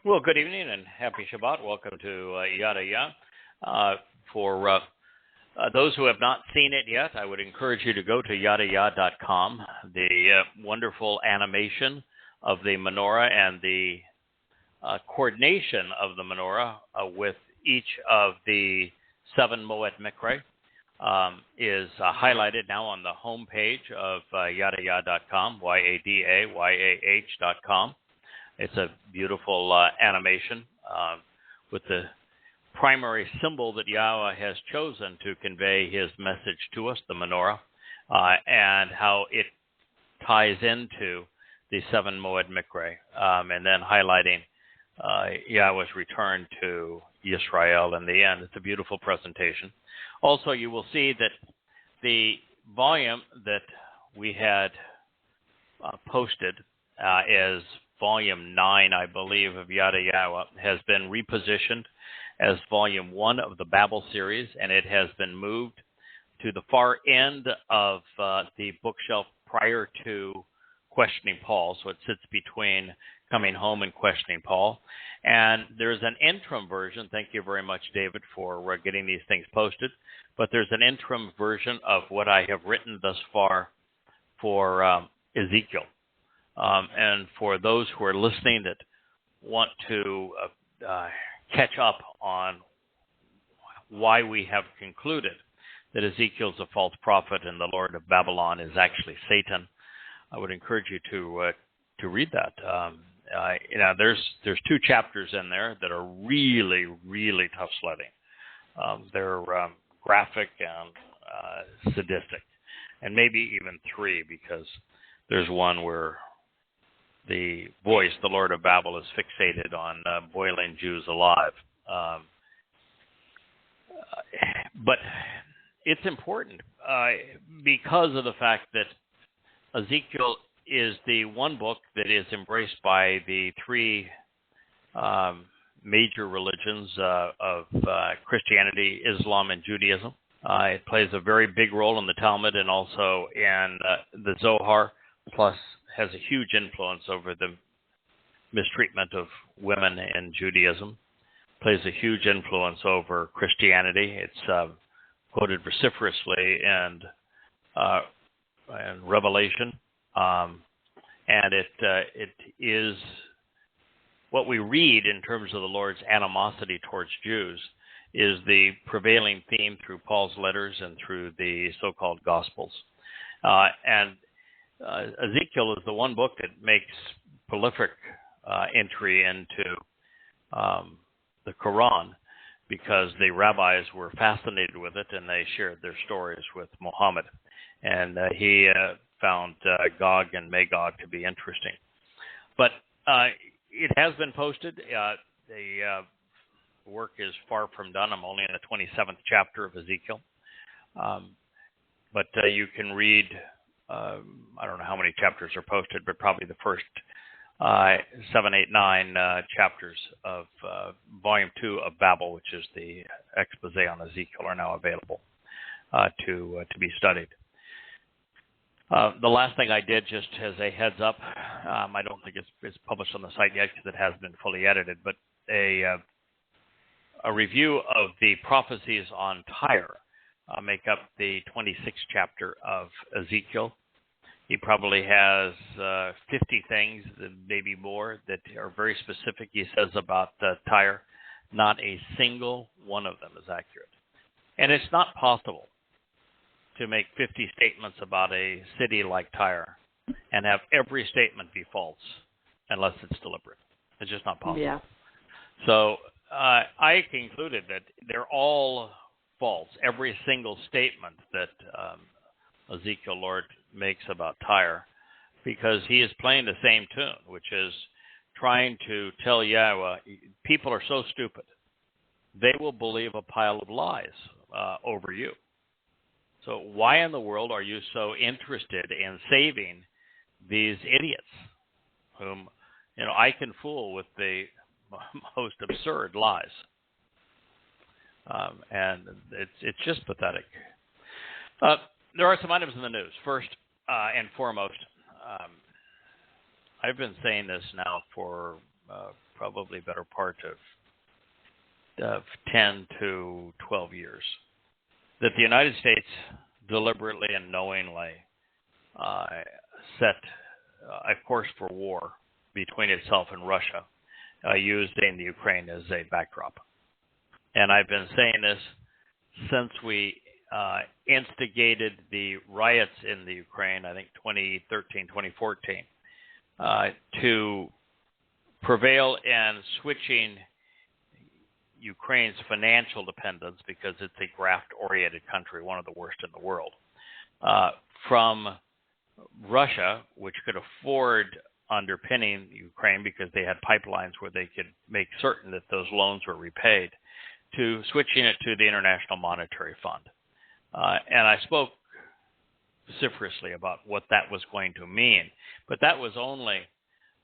Well, good evening and happy Shabbat. Welcome to Yada Yah. For those who have not seen it yet, I would encourage you to go to yadayah.com. The wonderful animation of the menorah and the coordination of the menorah with each of the 7 Moed Mikre is highlighted now on the home page of yadayah.com, YADAYAH.com. It's a beautiful animation with the primary symbol that Yahweh has chosen to convey his message to us, the menorah, and how it ties into the 7 Moed Mikre, and then highlighting Yahweh's return to Yisrael in the end. It's a beautiful presentation. Also, you will see that the volume that we had posted is Volume 9, I believe, of Yada Yahowah has been repositioned as Volume 1 of the Babel series, and it has been moved to the far end of the bookshelf prior to Questioning Paul. So it sits between Coming Home and Questioning Paul. And there's an interim version. Thank you very much, David, for getting these things posted. But there's an interim version of what I have written thus far for Ezekiel. And for those who are listening that want to catch up on why we have concluded that Ezekiel is a false prophet and the Lord of Babylon is actually Satan, I would encourage you to read that. There's 2 chapters in there that are really, really tough sledding. They're graphic and sadistic, and maybe even 3, because there's one where the voice, the Lord of Babel, is fixated on boiling Jews alive. But it's important because of the fact that Ezekiel is the one book that is embraced by the 3 major religions of Christianity, Islam, and Judaism. It plays a very big role in the Talmud and also in the Zohar, plus has a huge influence over the mistreatment of women in Judaism, plays a huge influence over Christianity. It's quoted vociferously in Revelation, and it is what we read in terms of the Lord's animosity towards Jews is the prevailing theme through Paul's letters and through the so-called Gospels. Ezekiel is the one book that makes prolific entry into the Quran because the rabbis were fascinated with it and they shared their stories with Muhammad. And he found Gog and Magog to be interesting. But it has been posted. The work is far from done. I'm only in the 27th chapter of Ezekiel. But you can read... I don't know how many chapters are posted, but probably the first 7, 8, 9 chapters of Volume 2 of Babel, which is the expose on Ezekiel, are now available to be studied. The last thing I did, just as a heads up, I don't think it's published on the site yet because it hasn't been fully edited, but a review of the prophecies on Tyre make up the 26th chapter of Ezekiel. He probably has 50 things, maybe more, that are very specific, he says, about Tyre. Not a single one of them is accurate. And it's not possible to make 50 statements about a city like Tyre and have every statement be false unless it's deliberate. It's just not possible. Yeah. So I concluded that they're all false. Every single statement that Ezekiel, Lord, makes about Tyre, because he is playing the same tune, which is trying to tell Yahweh, people are so stupid, they will believe a pile of lies over you. So why in the world are you so interested in saving these idiots whom I can fool with the most absurd lies? And it's just pathetic. There are some items in the news. First and foremost, I've been saying this now for probably better part of 10 to 12 years, that the United States deliberately and knowingly set a course for war between itself and Russia, using the Ukraine as a backdrop. And I've been saying this since we instigated the riots in the Ukraine, I think 2013, 2014, to prevail in switching Ukraine's financial dependence, because it's a graft-oriented country, one of the worst in the world, from Russia, which could afford underpinning Ukraine because they had pipelines where they could make certain that those loans were repaid, to switching it to the International Monetary Fund. And I spoke vociferously about what that was going to mean, but that was only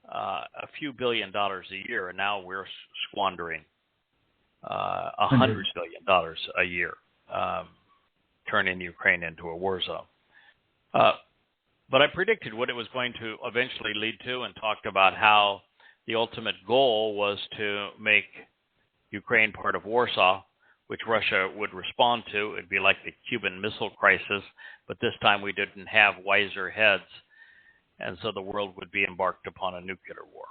a few $1 billion a year, and now we're squandering $100 billion a year, turning Ukraine into a war zone. But I predicted what it was going to eventually lead to, and talked about how the ultimate goal was to make Ukraine part of Warsaw, which Russia would respond to. It'd be like the Cuban Missile Crisis, but this time we didn't have wiser heads, and so the world would be embarked upon a nuclear war.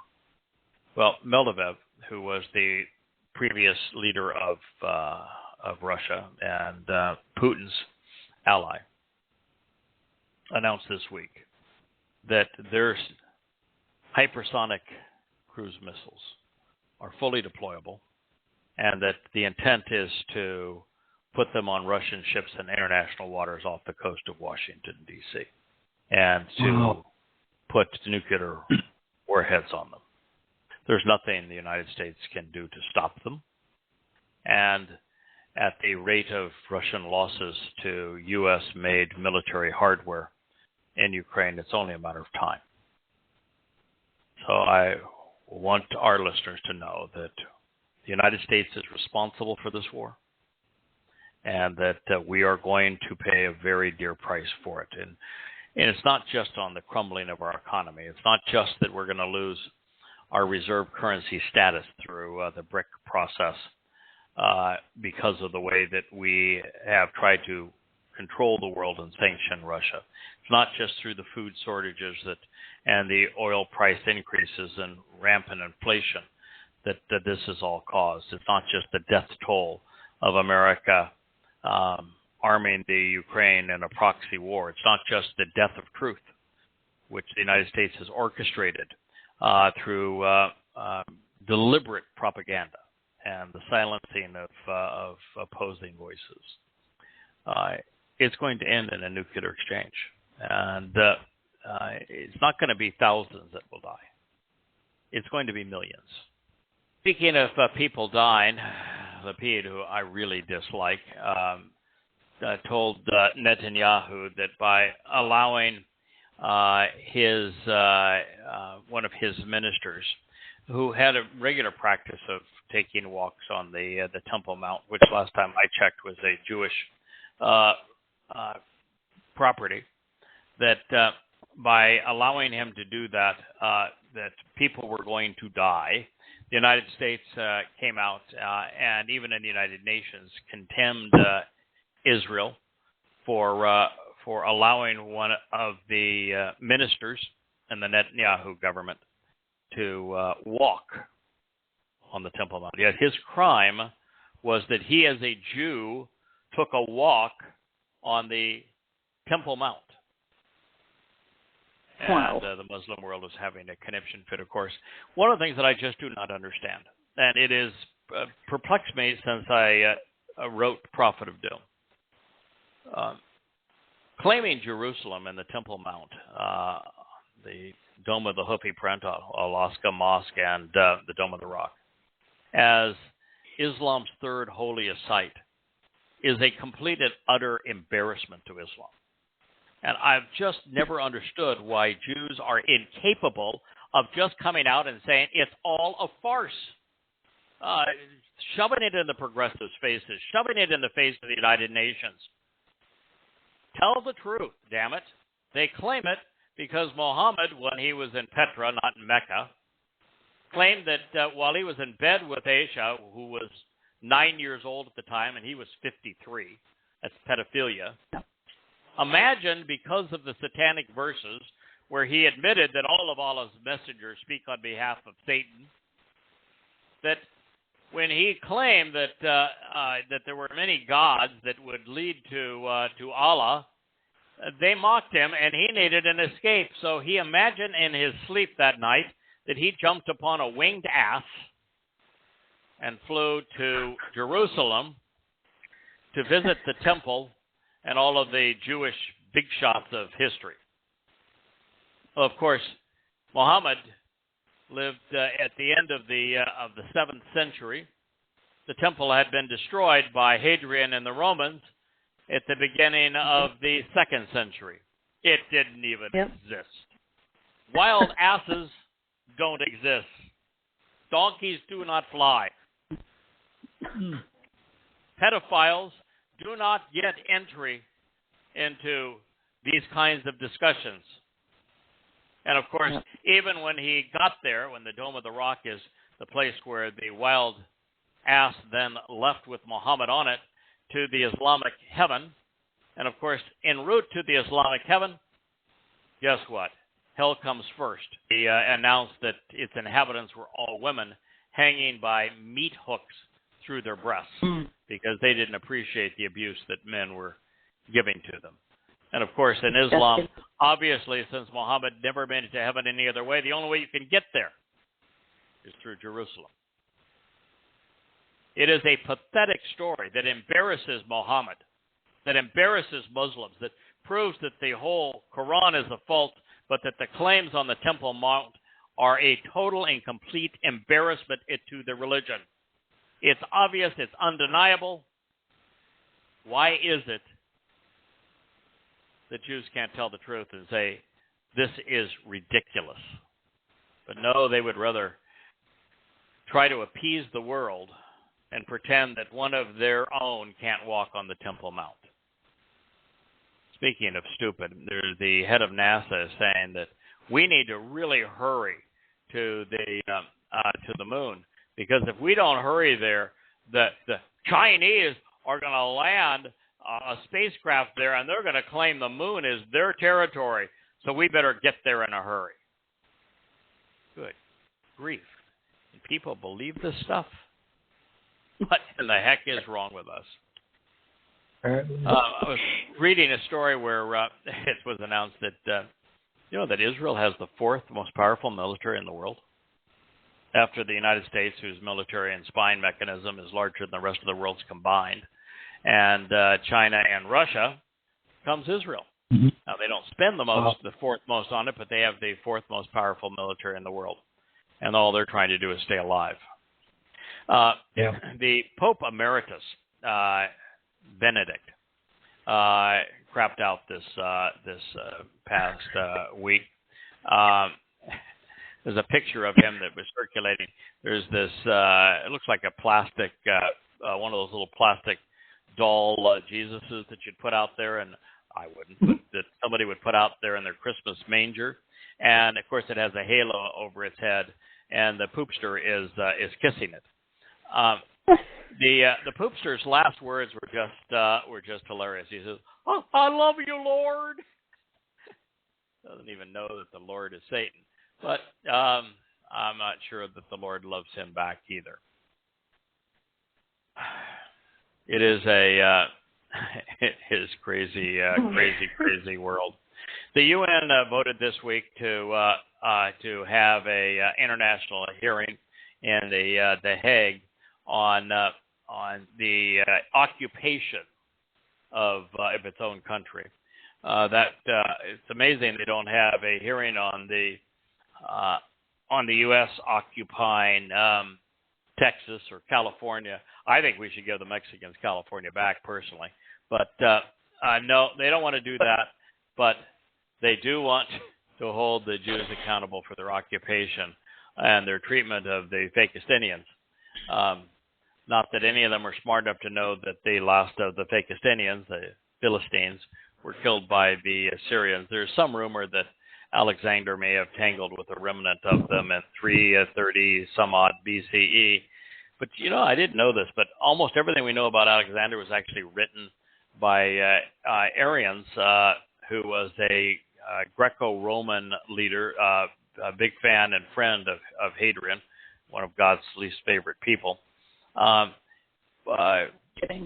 Well, Medvedev, who was the previous leader of Russia and Putin's ally, announced this week that their hypersonic cruise missiles are fully deployable, and that the intent is to put them on Russian ships in international waters off the coast of Washington, D.C., and to put nuclear warheads on them. There's nothing the United States can do to stop them. And at the rate of Russian losses to U.S.-made military hardware in Ukraine, it's only a matter of time. So I want our listeners to know that the United States is responsible for this war, and that we are going to pay a very dear price for it. And it's not just on the crumbling of our economy. It's not just that we're going to lose our reserve currency status through the BRIC process because of the way that we have tried to control the world and sanction Russia. It's not just through the food shortages and the oil price increases and rampant inflation that this is all caused. It's not just the death toll of America arming the Ukraine in a proxy war. It's not just the death of truth, which the United States has orchestrated through deliberate propaganda and the silencing of opposing voices. It's going to end in a nuclear exchange. And it's not going to be thousands that will die. It's going to be millions. Speaking of people dying, Lapid, who I really dislike, told Netanyahu that by allowing his one of his ministers, who had a regular practice of taking walks on the Temple Mount, which last time I checked was a Jewish property, that by allowing him to do that, that people were going to die. The United States came out and even in the United Nations contemned Israel for allowing one of the ministers in the Netanyahu government to walk on the Temple Mount. Yet his crime was that he, as a Jew, took a walk on the Temple Mount. Wow. And the Muslim world is having a conniption fit, of course. One of the things that I just do not understand, and it has perplexed me since I wrote Prophet of Doom, claiming Jerusalem and the Temple Mount, the Dome of the Hopi Print, Alaska Mosque, and the Dome of the Rock, as Islam's third holiest site, is a complete and utter embarrassment to Islam. And I've just never understood why Jews are incapable of just coming out and saying it's all a farce, shoving it in the progressives' faces, shoving it in the face of the United Nations. Tell the truth, damn it. They claim it because Muhammad, when he was in Petra, not in Mecca, claimed that while he was in bed with Aisha, who was 9 years old at the time, and he was 53, that's pedophilia. Imagine, because of the satanic verses, where he admitted that all of Allah's messengers speak on behalf of Satan, that when he claimed that that there were many gods that would lead to Allah, they mocked him, and he needed an escape. So he imagined in his sleep that night that he jumped upon a winged ass and flew to Jerusalem to visit the temple and all of the Jewish big shots of history. Well, of course, Muhammad lived at the end of the 7th century. The temple had been destroyed by Hadrian and the Romans at the beginning of the 2nd century. It didn't even exist. Wild asses don't exist. Donkeys do not fly. Pedophiles do not get entry into these kinds of discussions. And of course, even when he got there, when the Dome of the Rock is the place where the wild ass then left with Muhammad on it to the Islamic heaven, and of course, en route to the Islamic heaven, guess what? Hell comes first. He announced that its inhabitants were all women hanging by meat hooks through their breasts because they didn't appreciate the abuse that men were giving to them. And of course, in Islam, obviously, since Muhammad never made it to heaven any other way, the only way you can get there is through Jerusalem. It is a pathetic story that embarrasses Muhammad, that embarrasses Muslims, that proves that the whole Quran is a fault, but that the claims on the Temple Mount are a total and complete embarrassment to the religion. It's obvious, it's undeniable. Why is it that Jews can't tell the truth and say, this is ridiculous? But no, they would rather try to appease the world and pretend that one of their own can't walk on the Temple Mount. Speaking of stupid, there's the head of NASA is saying that we need to really hurry to the moon, because if we don't hurry there, the Chinese are going to land a spacecraft there, and they're going to claim the moon is their territory, so we better get there in a hurry. Good grief. And people believe this stuff? What in the heck is wrong with us? I was reading a story where it was announced that, that Israel has the 4th most powerful military in the world. After the United States, whose military and spying mechanism is larger than the rest of the world's combined, and China and Russia, comes Israel. Mm-hmm. Now, they don't spend the 4th most on it, but they have the 4th most powerful military in the world. And all they're trying to do is stay alive. The Pope Emeritus, Benedict, crapped out this past week. There's a picture of him that was circulating. There's this, it looks like a plastic, one of those little plastic doll Jesuses that you'd put out there, and I wouldn't, that somebody would put out there in their Christmas manger. And of course, it has a halo over its head, and the poopster is kissing it. The poopster's last words were just hilarious. He says, "Oh, I love you, Lord." Doesn't even know that the Lord is Satan, but I'm not sure that the Lord loves him back either. It is it is crazy world. The UN voted this week to have a international hearing in the Hague on the occupation of its own country. It's amazing they don't have a hearing on the U.S. occupying Texas or California. I think we should give the Mexicans California back personally, but no, they don't want to do that. But they do want to hold the Jews accountable for their occupation and their treatment of the Fakistinians. Not that any of them are smart enough to know that the last of the Fakistinians, the Philistines, were killed by the Assyrians. There's some rumor that Alexander may have tangled with a remnant of them in 330 some odd BCE. But, I didn't know this, but almost everything we know about Alexander was actually written by Arians, who was a Greco-Roman leader, a big fan and friend of Hadrian, one of God's least favorite people.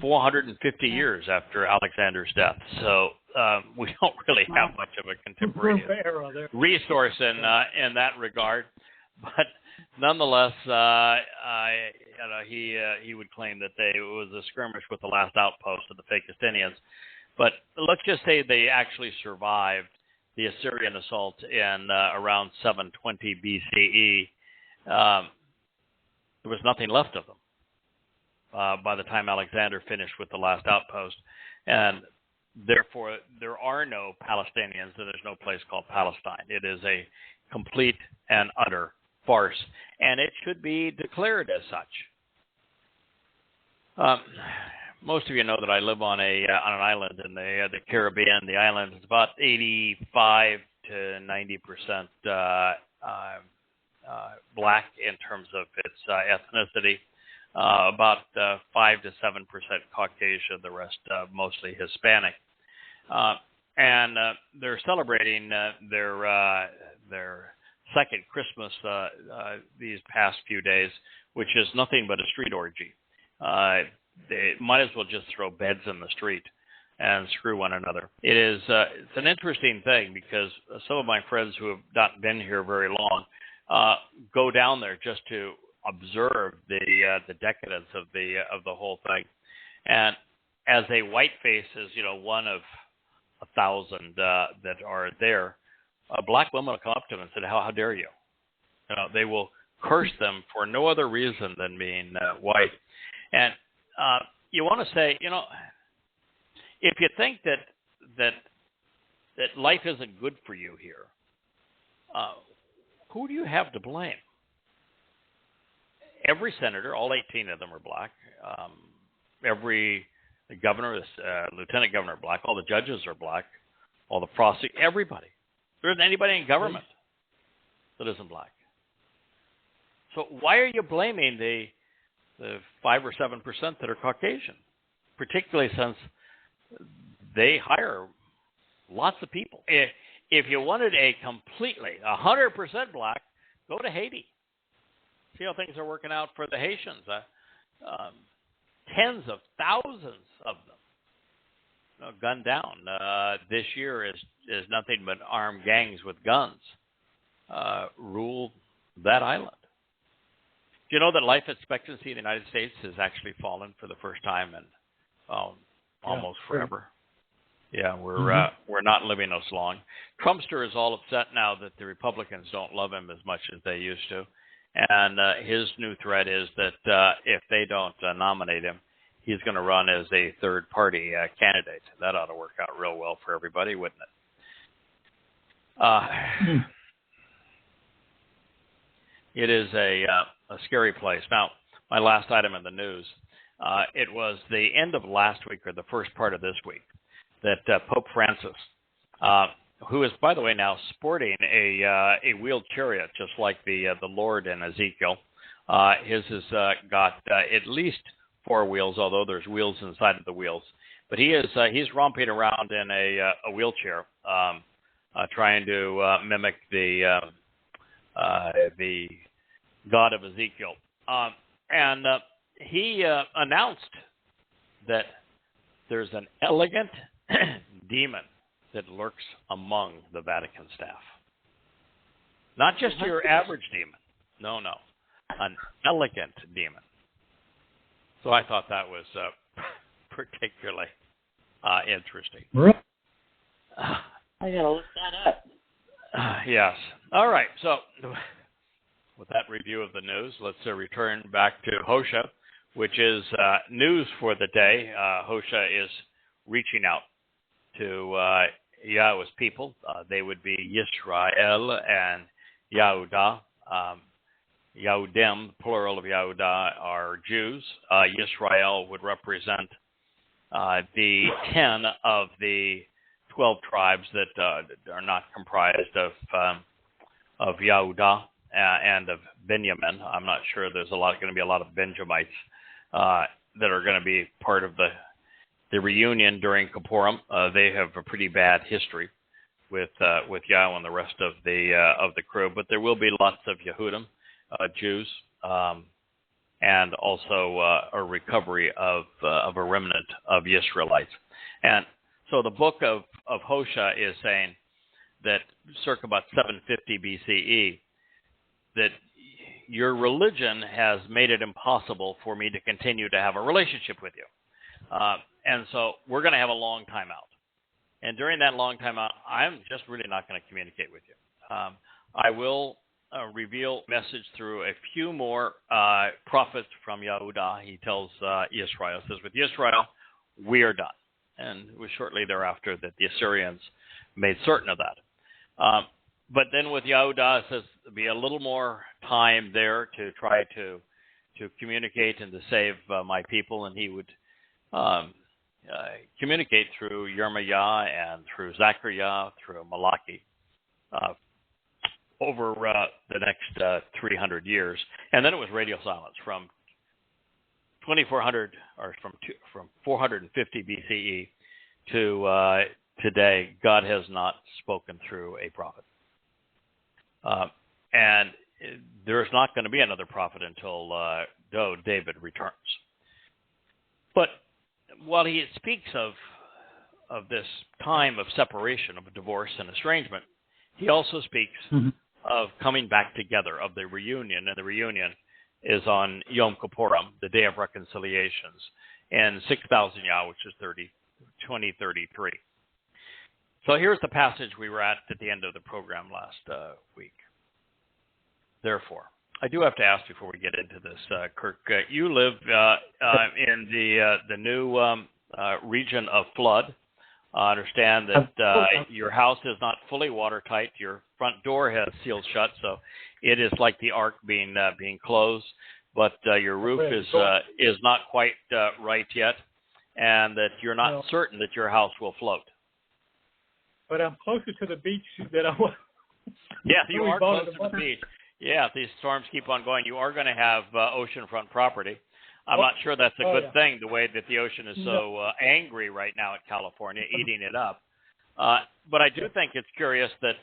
450 years after Alexander's death. So we don't really have much of a contemporaneous resource in that regard. But nonetheless, he would claim that it was a skirmish with the last outpost of the fake Justinians. But let's just say they actually survived the Assyrian assault in around 720 BCE. There was nothing left of them by the time Alexander finished with the last outpost. And therefore, there are no Palestinians, and there's no place called Palestine. It is a complete and utter farce, and it should be declared as such. Most of you know that I live on an island in the Caribbean. The island is about 85 to 90% black in terms of its ethnicity. About 5 to 7% Caucasian, the rest mostly Hispanic. And they're celebrating their second Christmas these past few days, which is nothing but a street orgy. They might as well just throw beds in the street and screw one another. It's an interesting thing because some of my friends who have not been here very long go down there just to observe the decadence of the whole thing. And as a white face is one of 1,000 that are there, black women will come up to them and say, how dare you? They will curse them for no other reason than being white. And you want to say, if you think that life isn't good for you here, who do you have to blame? Every senator, all 18 of them are black. Every governor, lieutenant governor are black. All the judges are black. All the prosecutors, everybody. There isn't anybody in government that isn't black. So why are you blaming the 5 or 7% that are Caucasian, particularly since they hire lots of people? If you wanted a completely 100% black, go to Haiti. See how things are working out for the Haitians. Tens of thousands of them gunned down. This year is nothing but armed gangs with guns rule that island. Do you know that life expectancy in the United States has actually fallen for the first time in almost forever? Yeah, we're not living as long. Trumpster is all upset now that the Republicans don't love him as much as they used to. And his new threat is that if they don't nominate him, he's going to run as a third-party candidate. That ought to work out real well for everybody, wouldn't it? It is a scary place. Now, my last item in the news, it was the end of last week or the first part of this week that Pope Francis, who is, by the way, now sporting a wheeled chariot, just like the Lord in Ezekiel. His has got at least 4 wheels, although there's wheels inside of the wheels. But he's romping around in a wheelchair, trying to mimic the God of Ezekiel. And he announced that there's an elegant demon that lurks among the Vatican staff. Not just your average demon. No. An elegant demon. So I thought that was particularly interesting. I gotta look that up. Yes. All right. So with that review of the news, let's return back to Hosea, which is news for the day. Hosea is reaching out to Yahweh's people. They would be Yisrael and Yehudah. Yehudim, plural of Yehudah, are Jews. Yisrael would represent the 10 of the 12 tribes that are not comprised of Yehudah and of Benjamin. I'm not sure there's going to be a lot of Benjamites that are going to be part of the reunion during Kippurim. They have a pretty bad history with Yahweh and the rest of the crew, but there will be lots of Yehudim, Jews, and also a recovery of a remnant of Israelites. And so the book of Hosea is saying that circa about 750 BCE, that your religion has made it impossible for me to continue to have a relationship with you. And so we're going to have a long time out. And during that long time out, I'm just really not going to communicate with you. I will reveal message through a few more prophets from Yehudah. He tells Israel, says, with Israel, we are done. And it was shortly thereafter that the Assyrians made certain of that. But then with Yehudah, it says there'll be a little more time there to try to communicate and to save my people. And he would communicate through Yirmiah and through Zechariah, through Malachi, over the next 300 years. And then it was radio silence from 2400 or from 450 BCE to today. God has not spoken through a prophet. And there's not going to be another prophet until David returns. But while he speaks of this time of separation, of divorce and estrangement, he also speaks of coming back together, of the reunion. And the reunion is on Yom Kippurim, the Day of Reconciliations, and 6,000 Yah, which is 2033. So here's the passage we were at the end of the program last week. Therefore, I do have to ask before we get into this, Kirk, you live in the new region of flood. I understand that your house is not fully watertight. Your front door has sealed shut, so it is like the ark being closed. But your roof is not quite right yet, and that you're not certain that your house will float. But I'm closer to the beach than I was. Yeah, you are close to the beach. Yeah, if these storms keep on going, you are going to have oceanfront property. I'm not sure that's a good thing, the way that the ocean is so angry right now at California, eating it up. But I do think it's curious that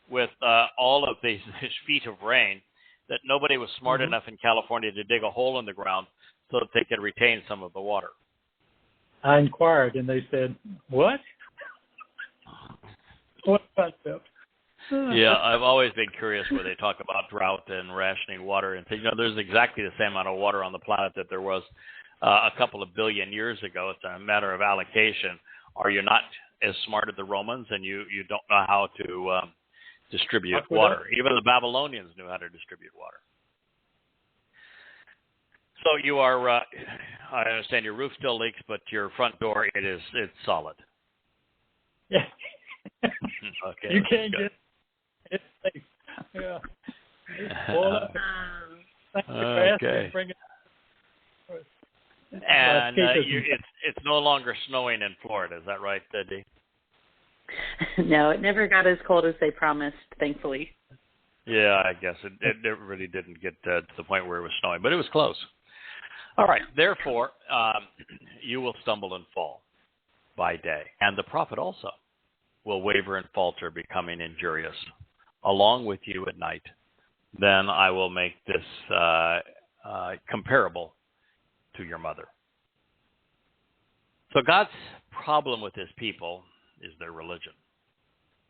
with all of these feet of rain, that nobody was smart enough in California to dig a hole in the ground so that they could retain some of the water. I inquired, and they said, what? What concept? Yeah, I've always been curious where they talk about drought and rationing water and things. There's exactly the same amount of water on the planet that there was a couple of billion years ago. It's a matter of allocation. Are you not as smart as the Romans, and you don't know how to distribute water? Even the Babylonians knew how to distribute water. So you are, I understand your roof still leaks, but your front door, it's solid. Yeah. Okay. You can't get it's safe. Yeah. Okay. And it's no longer snowing in Florida. Is that right, Dee? No, it never got as cold as they promised, thankfully. Yeah, I guess it really didn't get to the point where it was snowing, but it was close. All right. Therefore, you will stumble and fall by day, and the prophet also will waver and falter, becoming injurious, along with you at night. Then I will make this comparable to your mother. So God's problem with his people is their religion.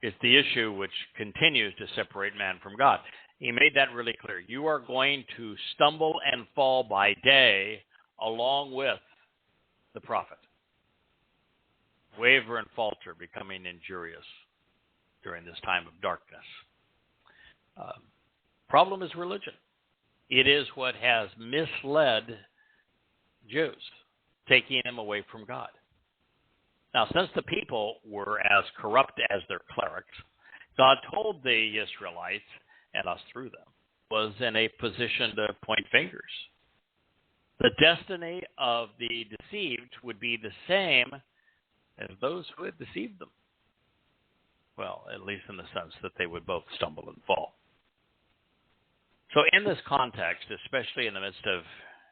It's the issue which continues to separate man from God. He made that really clear. You are going to stumble and fall by day along with the prophet. Waver and falter, becoming injurious during this time of darkness. Problem is religion. It is what has misled Jews, taking them away from God. Now, since the people were as corrupt as their clerics, God told the Israelites, and us through them, was in a position to point fingers. The destiny of the deceived would be the same as those who had deceived them. Well, at least in the sense that they would both stumble and fall. So in this context, especially in the midst of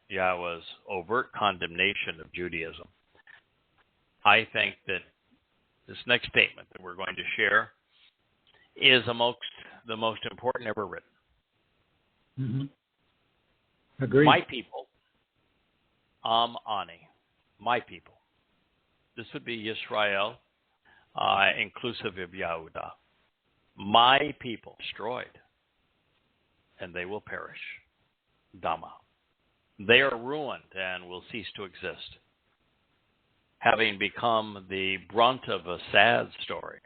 Yahweh's overt condemnation of Judaism, I think that this next statement that we're going to share is amongst the most important ever written. Mm-hmm. Agreed. My people, Ani, my people. This would be Yisrael, inclusive of Yehuda. My people destroyed, and they will perish. Dama. They are ruined and will cease to exist, having become the brunt of a sad story.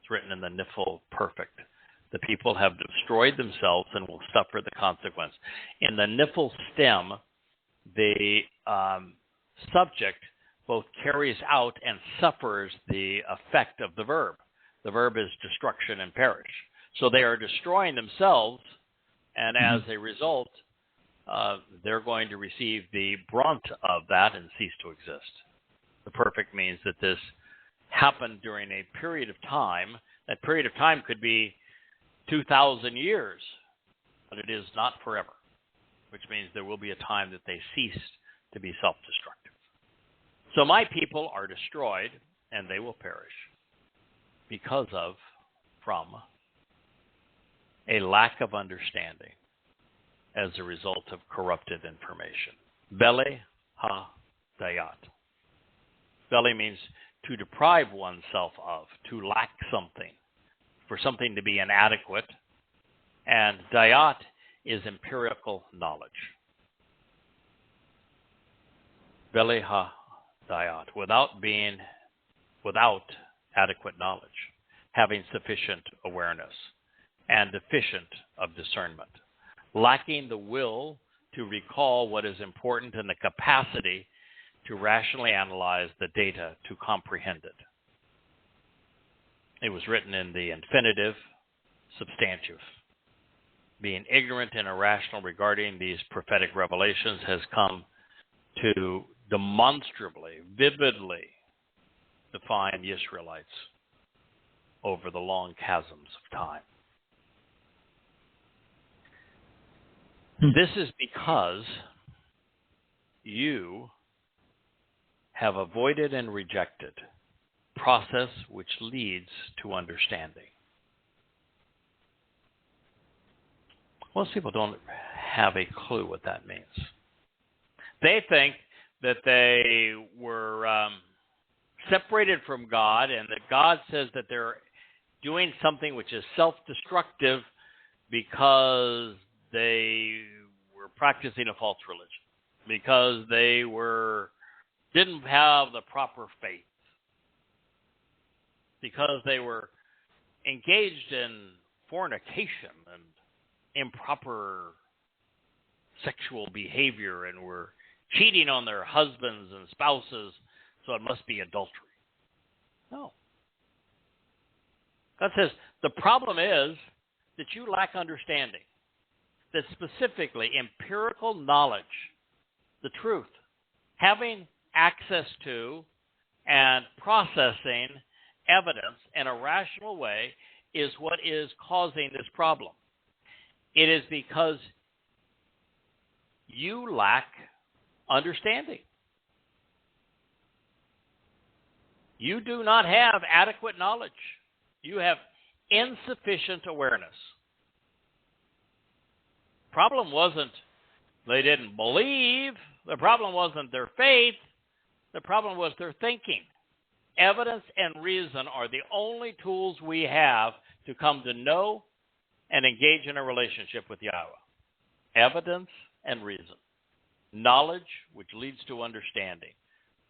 It's written in the Nifl Perfect. The people have destroyed themselves and will suffer the consequence. In the Nifl stem, the subject both carries out and suffers the effect of the verb. The verb is destruction and perish. So they are destroying themselves, and as a result, they're going to receive the brunt of that and cease to exist. The perfect means that this happened during a period of time. That period of time could be 2,000 years, but it is not forever, which means there will be a time that they cease to be self-destructive. So my people are destroyed, and they will perish from a lack of understanding as a result of corrupted information. Bely ha-dayat. Bely means to deprive oneself of, to lack something, for something to be inadequate. And dayat is empirical knowledge. Bely ha-dayat, without adequate knowledge, having sufficient awareness, and deficient of discernment, lacking the will to recall what is important and the capacity to rationally analyze the data to comprehend it. It was written in the infinitive substantive. Being ignorant and irrational regarding these prophetic revelations has come to demonstrably, vividly define the Israelites over the long chasms of time. This is because you have avoided and rejected process which leads to understanding. Most people don't have a clue what that means. They think that they were separated from God, and that God says that they're doing something which is self-destructive because they were practicing a false religion, because they didn't have the proper faith, because they were engaged in fornication and improper sexual behavior and were cheating on their husbands and spouses, so it must be adultery. No. God says the problem is that you lack understanding, that specifically empirical knowledge, the truth, having access to and processing evidence in a rational way is what is causing this problem. It is because you lack understanding. You do not have adequate knowledge. You have insufficient awareness. Problem wasn't they didn't believe. The problem wasn't their faith. The problem was their thinking. Evidence and reason are the only tools we have to come to know and engage in a relationship with Yahweh. Evidence and reason. Knowledge, which leads to understanding.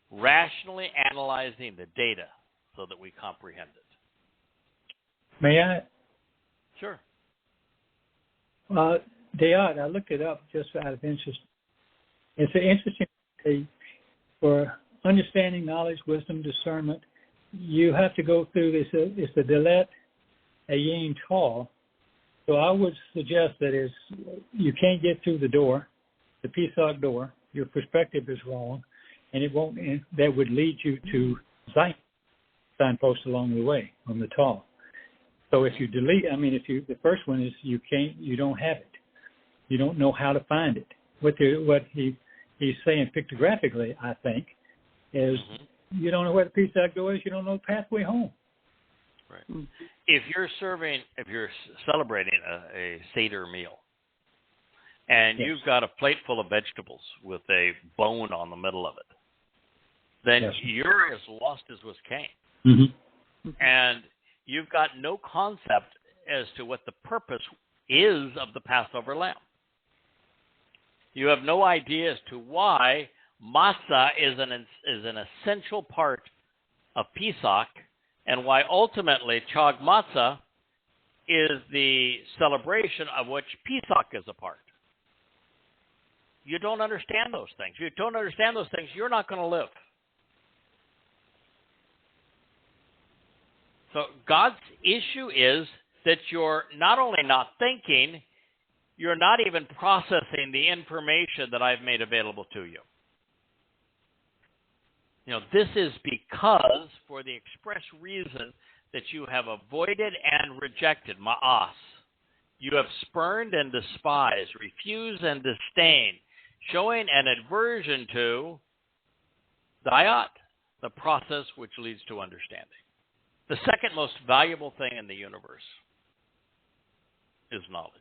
Rationally analyzing the data so that we comprehend it. May I? Sure. Dayat, I looked it up just out of interest. It's an interesting for understanding, knowledge, wisdom, discernment. You have to go through this. It's the Delet Ayin Tall. So I would suggest that you can't get through the door, the Pesach door. Your perspective is wrong, and it won't. And that would lead you to Zion. signposts along the way on the Towrah. So if you delete, the first one is you don't have it. You don't know how to find it. What he's saying pictographically, I think, is you don't know where the piece of go is. You don't know the pathway home. Right. If you're celebrating a Seder meal, and you've got a plate full of vegetables with a bone on the middle of it, then you're as lost as was Cain. Mm-hmm. And you've got no concept as to what the purpose is of the Passover lamb. You have no idea as to why matzah is an essential part of Pesach, and why ultimately Chag Matzah is the celebration of which Pesach is a part. You don't understand those things. If you don't understand those things, you're not going to live. So God's issue is that you're not only not thinking, you're not even processing the information that I've made available to you. This is because, for the express reason that you have avoided and rejected, ma'as. You have spurned and despised, refused and disdained, showing an aversion to dayat, the process which leads to understanding. The second most valuable thing in the universe is knowledge.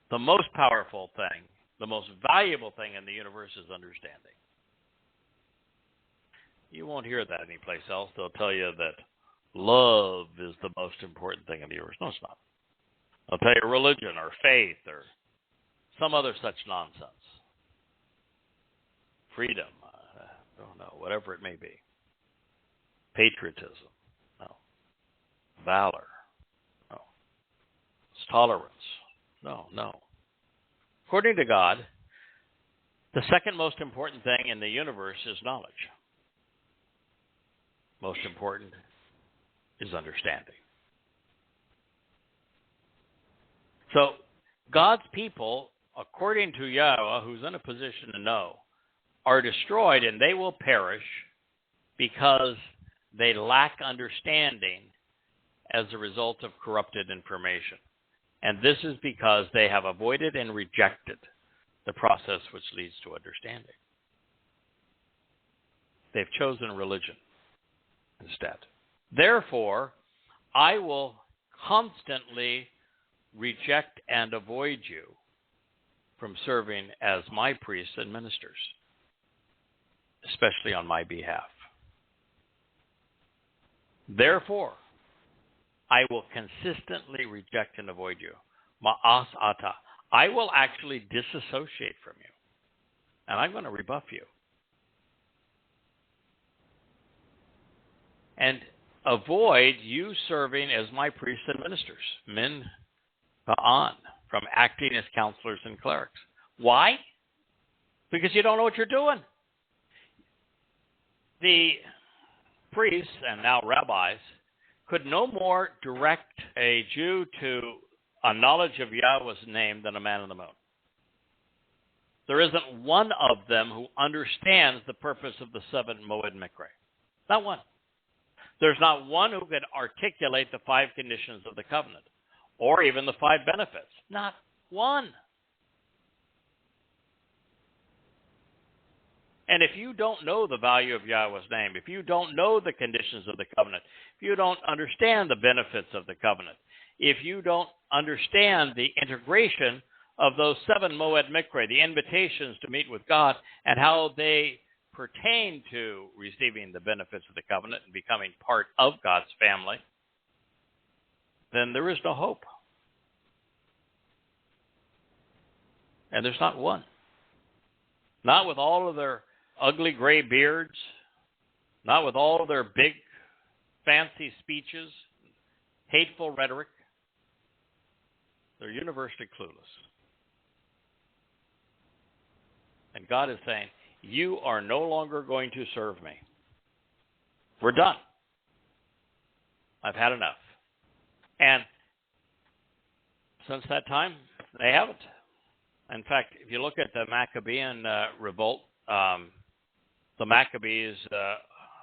The most powerful thing, the most valuable thing in the universe is understanding. You won't hear that anyplace else. They'll tell you that love is the most important thing in the universe. No, it's not. They'll tell you religion or faith or some other such nonsense. Freedom, I don't know, whatever it may be. Patriotism, no. Valor, no. It's tolerance, no. According to God, the second most important thing in the universe is knowledge. Most important is understanding. So God's people, according to Yahowah, who's in a position to know, are destroyed and they will perish because they lack understanding as a result of corrupted information. And this is because they have avoided and rejected the process which leads to understanding. They've chosen religion instead. Therefore, I will constantly reject and avoid you from serving as my priests and ministers, especially on my behalf. Therefore, I will consistently reject and avoid you. Ma'as ata. I will actually disassociate from you, and I'm going to rebuff you. And avoid you serving as my priests and ministers, min ba'an, from acting as counselors and clerics. Why? Because you don't know what you're doing. The priests, and now rabbis, could no more direct a Jew to a knowledge of Yahweh's name than a man on the moon. There isn't one of them who understands the purpose of the 7 Moed Mikra. Not one. There's not one who could articulate the 5 conditions of the covenant, or even the 5 benefits. Not one. And if you don't know the value of Yahweh's name, if you don't know the conditions of the covenant, if you don't understand the benefits of the covenant, if you don't understand the integration of those 7 Moed Mikra, the invitations to meet with God, and how they pertain to receiving the benefits of the covenant and becoming part of God's family, then there is no hope. And there's not one. Not with all of their ugly gray beards, not with all of their big fancy speeches, hateful rhetoric. They're universally clueless. And God is saying, you are no longer going to serve me. We're done. I've had enough. And since that time, they haven't. In fact, if you look at the Maccabean revolt, the Maccabees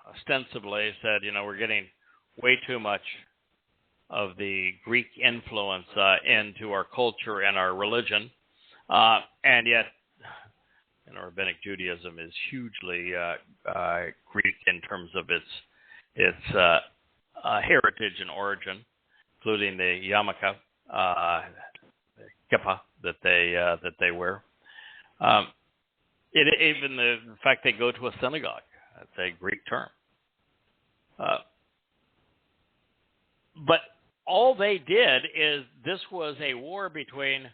ostensibly said, we're getting way too much of the Greek influence into our culture and our religion, and yet, Rabbinic Judaism is hugely Greek in terms of its heritage and origin, including the yarmulke, the kippah that they wear. Even the fact they go to a synagogue, that's a Greek term. But all they did is this was a war between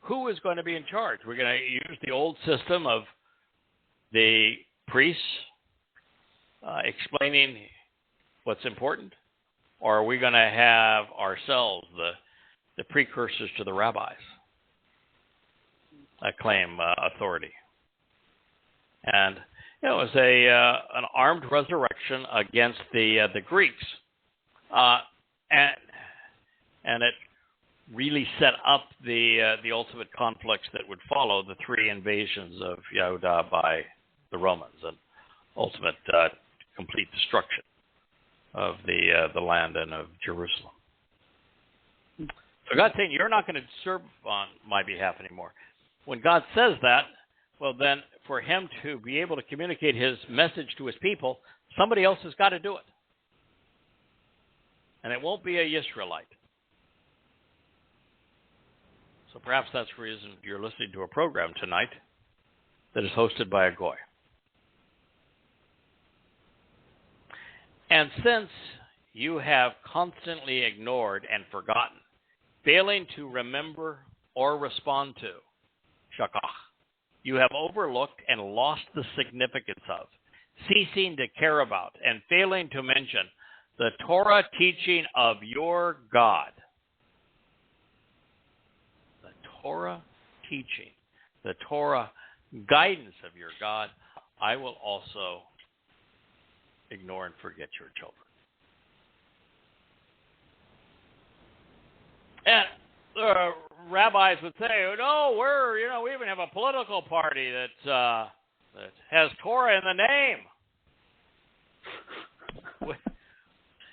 who is going to be in charge. We're going to use the old system of the priests explaining what's important, or are we going to have ourselves, the precursors to the rabbis, claim authority? And it was an armed resurrection against the Greeks, and it really set up the ultimate conflicts that would follow the three invasions of Yehuda by the Romans and ultimate complete destruction of the land and of Jerusalem. So God's saying, you're not going to serve on my behalf anymore. When God says that, well, then for him to be able to communicate his message to his people, somebody else has got to do it. And it won't be a Yisraelite. So perhaps that's the reason you're listening to a program tonight that is hosted by a Goy. And since you have constantly ignored and forgotten, failing to remember or respond to, shakach, you have overlooked and lost the significance of, ceasing to care about, and failing to mention the Torah teaching of your God. The Torah teaching, the Torah guidance of your God, I will also ignore and forget your children. And rabbis would say, "Oh, no, we even have a political party that has Torah in the name.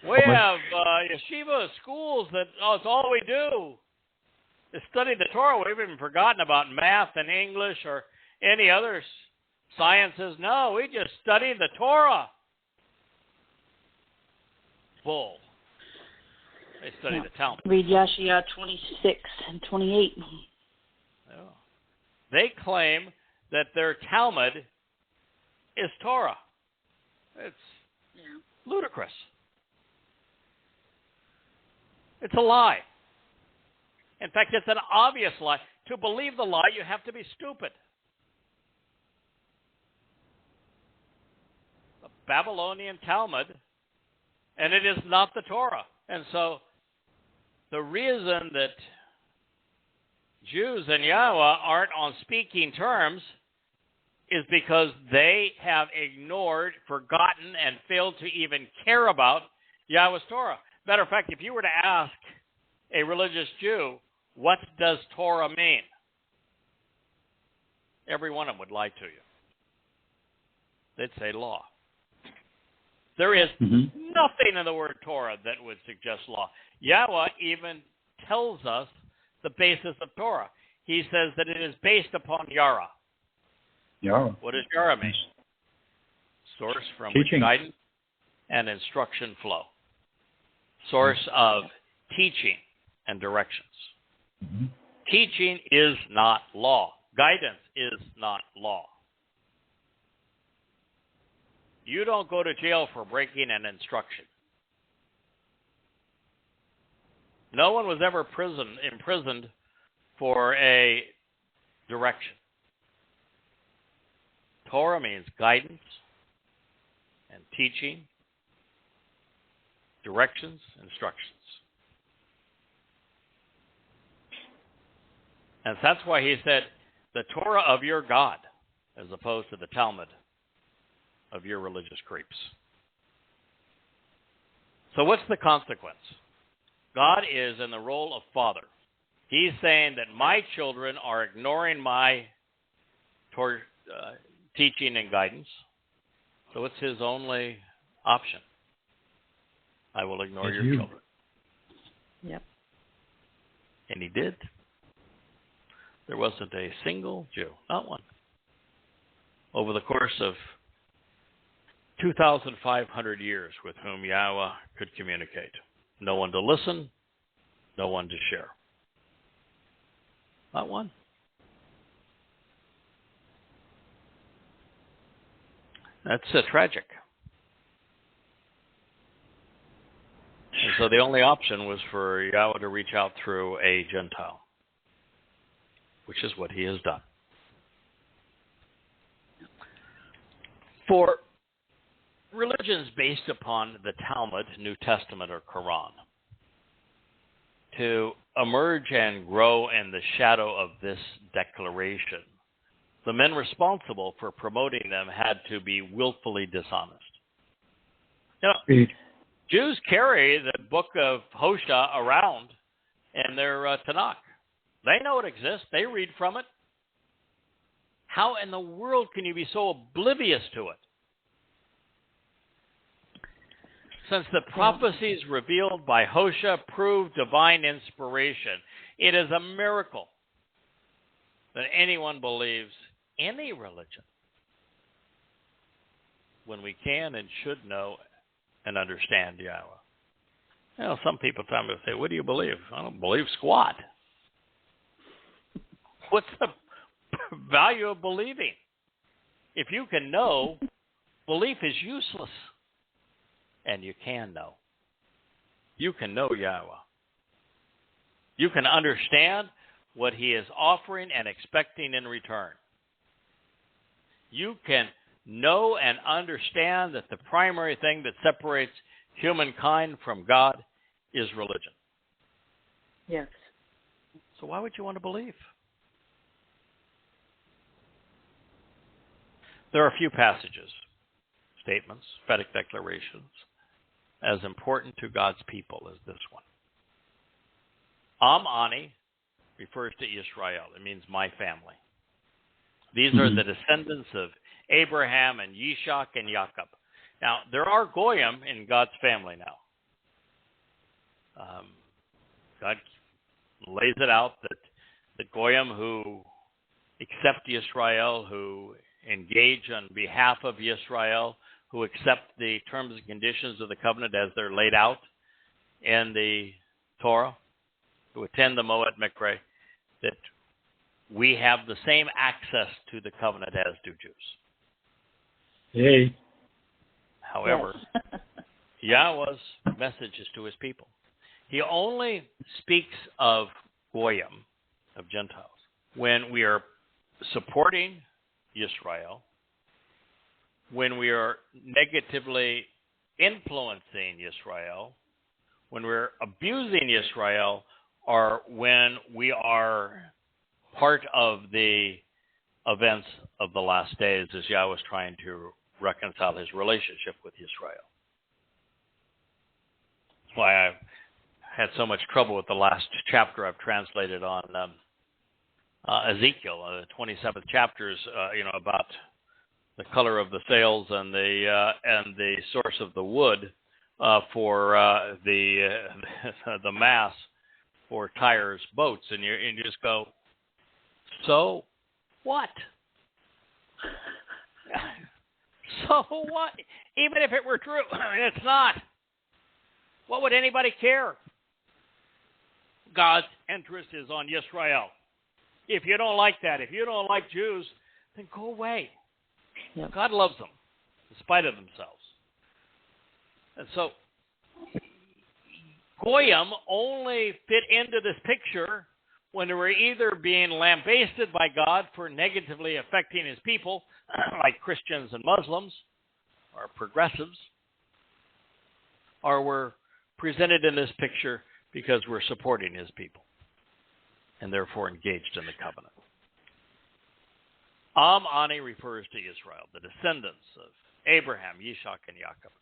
We have yeshiva schools that it's all we do is study the Torah. We've even forgotten about math and English or any other sciences. No, we just study the Torah." Bull. They study the Talmud. Read Yashia 26 and 28. Oh. They claim that their Talmud is Torah. It's ludicrous. It's a lie. In fact, it's an obvious lie. To believe the lie, you have to be stupid. The Babylonian Talmud, and it is not the Torah. And so the reason that Jews and Yahweh aren't on speaking terms is because they have ignored, forgotten, and failed to even care about Yahweh's Torah. Matter of fact, if you were to ask a religious Jew, what does Torah mean? Every one of them would lie to you. They'd say law. There is nothing in the word Torah that would suggest law. Yahweh even tells us the basis of Torah. He says that it is based upon Yara. Yara. What does Yara mean? Source from Teaching. which guidance and instruction flow. Source of teaching and directions. Mm-hmm. Teaching is not law. Guidance is not law. You don't go to jail for breaking an instruction. No one was ever imprisoned for a direction. Torah means guidance and teaching, directions, instructions. And that's why he said, the Torah of your God, as opposed to the Talmud of your religious creeps. So what's the consequence? God is in the role of father. He's saying that my children are ignoring my teaching and guidance. So it's his only option. I will ignore your children. Yep. And he did. There wasn't a single Jew, not one, over the course of 2,500 years with whom Yahweh could communicate. No one to listen, no one to share. Not one. That's tragic. And so the only option was for Yahweh to reach out through a Gentile, which is what he has done. For religions based upon the Talmud, New Testament, or Quran, to emerge and grow in the shadow of this declaration, the men responsible for promoting them had to be willfully dishonest. You know, Jews carry the book of Hosea around in their Tanakh. They know it exists. They read from it. How in the world can you be so oblivious to it? Since the prophecies revealed by Hosea prove divine inspiration, it is a miracle that anyone believes any religion when we can and should know and understand Yahweh. You know, some people tell me, say, what do you believe? I don't believe squat. What's the value of believing? If you can know, belief is useless. And you can know. You can know Yahweh. You can understand what he is offering and expecting in return. You can know and understand that the primary thing that separates humankind from God is religion. Yes. So why would you want to believe? There are a few passages, statements, prophetic declarations, as important to God's people as this one. Ani refers to Israel. It means my family. These are the descendants of Abraham and Yishak and Jacob. Now, there are Goyim in God's family now. God lays it out that the Goyim who accept Yisrael, who engage on behalf of Yisrael, who accept the terms and conditions of the covenant as they're laid out in the Torah, who attend the Moed Mikre, that we have the same access to the covenant as do Jews. Yay. However, Yes. Yahweh's message is to his people. He only speaks of Goyim, of Gentiles, when we are supporting Yisrael, when we are negatively influencing Yisrael, when we're abusing Yisrael, or when we are part of the events of the last days as Yahweh is trying to reconcile his relationship with Yisrael. That's why I've had so much trouble with the last chapter I've translated on Ezekiel, the 27th chapters, about the color of the sails and the source of the wood for the mast for Tyre's boats, and you just go, so what? So what? Even if it were true, it's not. What would anybody care? God's interest is on Yisrael. If you don't like that, if you don't like Jews, then go away. Yep. God loves them in spite of themselves. And so Goyim only fit into this picture when they were either being lambasted by God for negatively affecting his people, like Christians and Muslims, or progressives, or were presented in this picture because we're supporting his people and therefore engaged in the covenant. Ani refers to Israel, the descendants of Abraham, Yishak, and Jacob.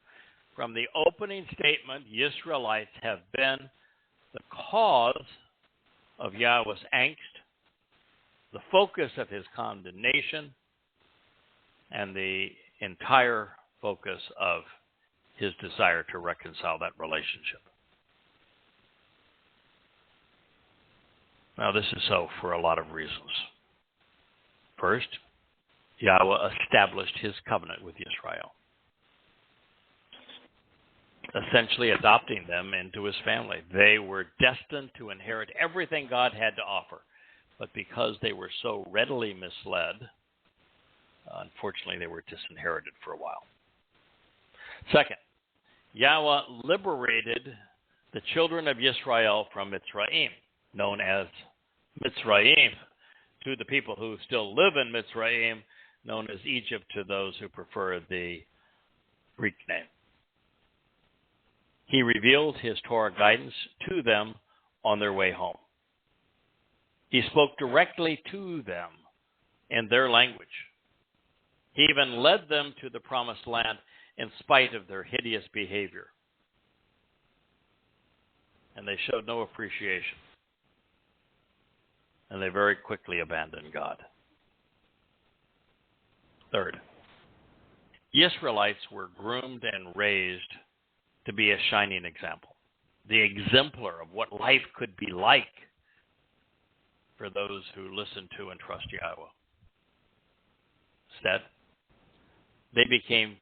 From the opening statement, Israelites have been the cause of Yahweh's angst, the focus of his condemnation, and the entire focus of his desire to reconcile that relationship. Now, this is so for a lot of reasons. First, Yahweh established his covenant with Israel, essentially adopting them into his family. They were destined to inherit everything God had to offer, but because they were so readily misled, unfortunately, they were disinherited for a while. Second, Yahweh liberated the children of Israel from Mitzrayim, known as Mitzrayim, to the people who still live in Mitzrayim, known as Egypt to those who prefer the Greek name. He revealed his Torah guidance to them on their way home. He spoke directly to them in their language. He even led them to the promised land in spite of their hideous behavior. And they showed no appreciation. And they very quickly abandoned God. Third, the Israelites were groomed and raised to be a shining example, the exemplar of what life could be like for those who listen to and trust Yahweh. Instead, they became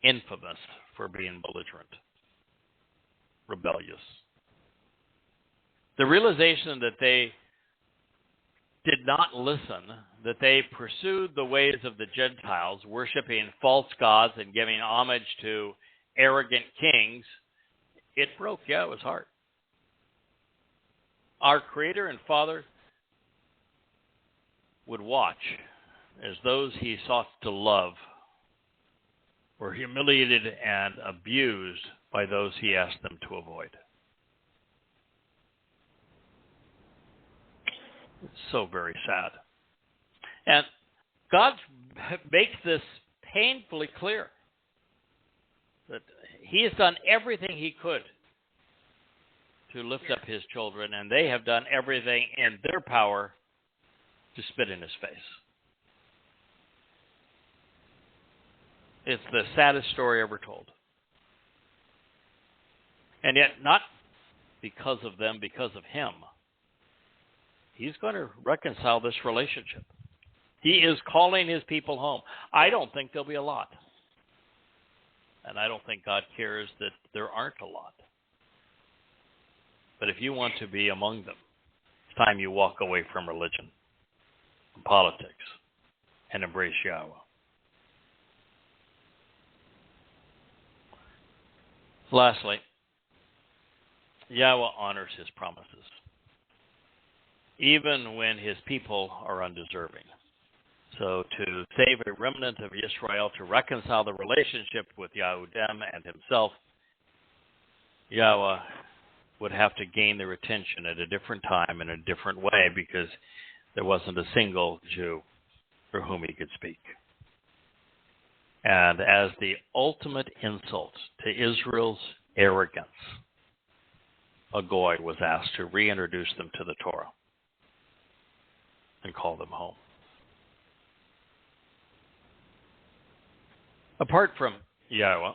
infamous for being belligerent, rebellious. The realization that they did not listen, that they pursued the ways of the Gentiles, worshiping false gods and giving homage to arrogant kings, it broke Yahweh's heart. Our Creator and Father would watch as those he sought to love were humiliated and abused by those he asked them to avoid. It's so very sad. And God makes this painfully clear, that he has done everything he could to lift up his children, and they have done everything in their power to spit in his face. It's the saddest story ever told. And yet, not because of them, because of him. He's going to reconcile this relationship. He is calling his people home. I don't think there'll be a lot. And I don't think God cares that there aren't a lot. But if you want to be among them, it's time you walk away from religion, from politics, and embrace Yahweh. Lastly, Yahweh honors his promises, even when his people are undeserving. So to save a remnant of Israel, to reconcile the relationship with Yahudim and himself, Yahweh would have to gain their attention at a different time in a different way, because there wasn't a single Jew for whom he could speak. And as the ultimate insult to Israel's arrogance, a Goy was asked to reintroduce them to the Torah and call them home. Apart from Yahweh,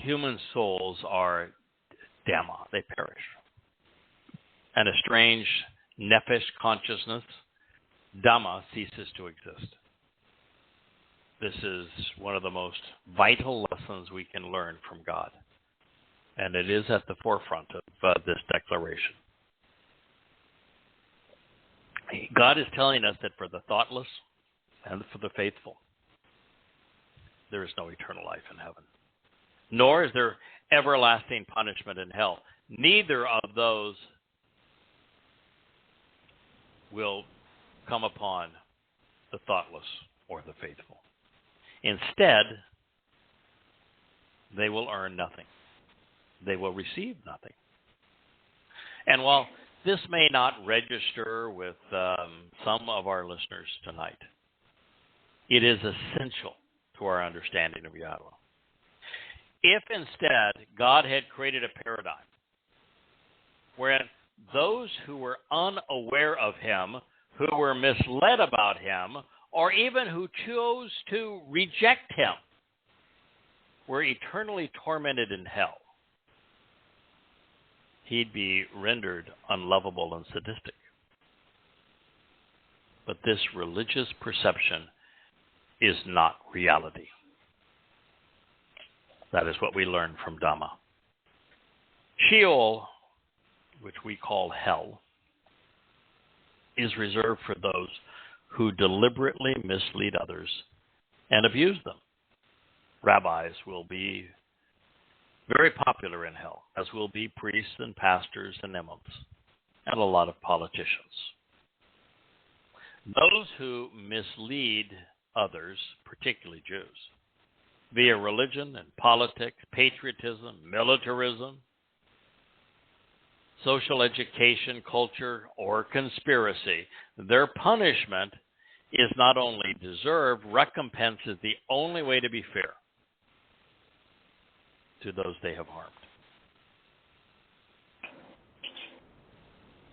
human souls are dama, they perish. And a strange nephesh consciousness, dama, ceases to exist. This is one of the most vital lessons we can learn from God. And it is at the forefront of this declaration. God is telling us that for the thoughtless and for the faithful, there is no eternal life in heaven. Nor is there everlasting punishment in hell. Neither of those will come upon the thoughtless or the faithful. Instead, they will earn nothing. They will receive nothing. And while this may not register with some of our listeners tonight, it is essential to our understanding of Yahweh. If instead God had created a paradigm wherein those who were unaware of him, who were misled about him, or even who chose to reject him, were eternally tormented in hell, he'd be rendered unlovable and sadistic. But this religious perception is not reality. That is what we learn from Dhamma. Sheol, which we call hell, is reserved for those who deliberately mislead others and abuse them. Rabbis will be very popular in hell, as will be priests and pastors and imams, and a lot of politicians. Those who mislead others, particularly Jews, via religion and politics, patriotism, militarism, social education, culture, or conspiracy, their punishment is not only deserved, recompense is the only way to be fair to those they have harmed.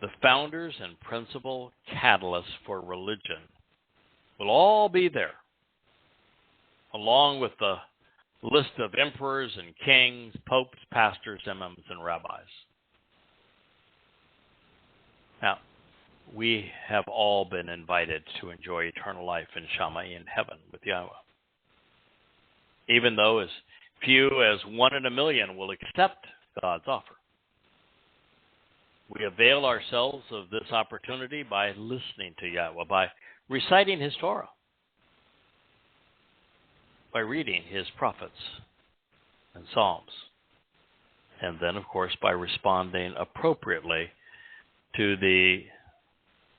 The founders and principal catalysts for religion will all be there, along with the list of emperors and kings, popes, pastors, imams, and rabbis. Now, we have all been invited to enjoy eternal life in Shammai in heaven with Yahweh. Even though as few as 1 in a million will accept God's offer, we avail ourselves of this opportunity by listening to Yahweh, by reciting His Torah, by reading His prophets and Psalms, and then, of course, by responding appropriately to the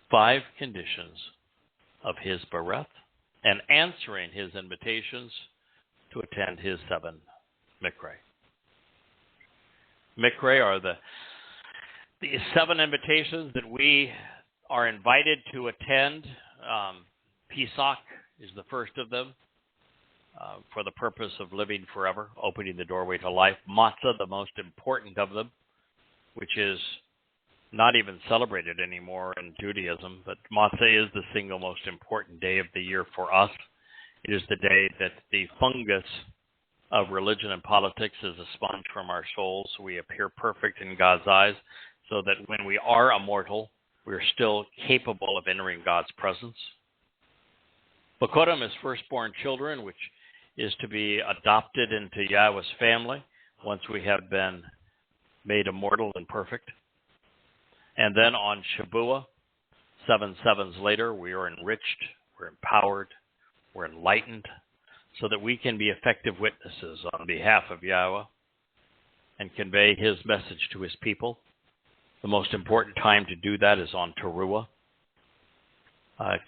5 conditions of His Bereth and answering His invitations to attend His 7 Mikre. Mikre are the 7 invitations that we are invited to attend. Pesach is the first of them, for the purpose of living forever, opening the doorway to life. Matzah, the most important of them, which is not even celebrated anymore in Judaism, but Matzah is the single most important day of the year for us. It is the day that the fungus of religion and politics is expunged from our souls, so we appear perfect in God's eyes, so that when we are immortal, we're still capable of entering God's presence. Bakorim is firstborn children, which is to be adopted into Yahweh's family once we have been made immortal and perfect. And then on Shabuah, 7 sevens later, we are enriched, we're empowered, we're enlightened, so that we can be effective witnesses on behalf of Yahweh and convey His message to His people. The most important time to do that is on Towrah.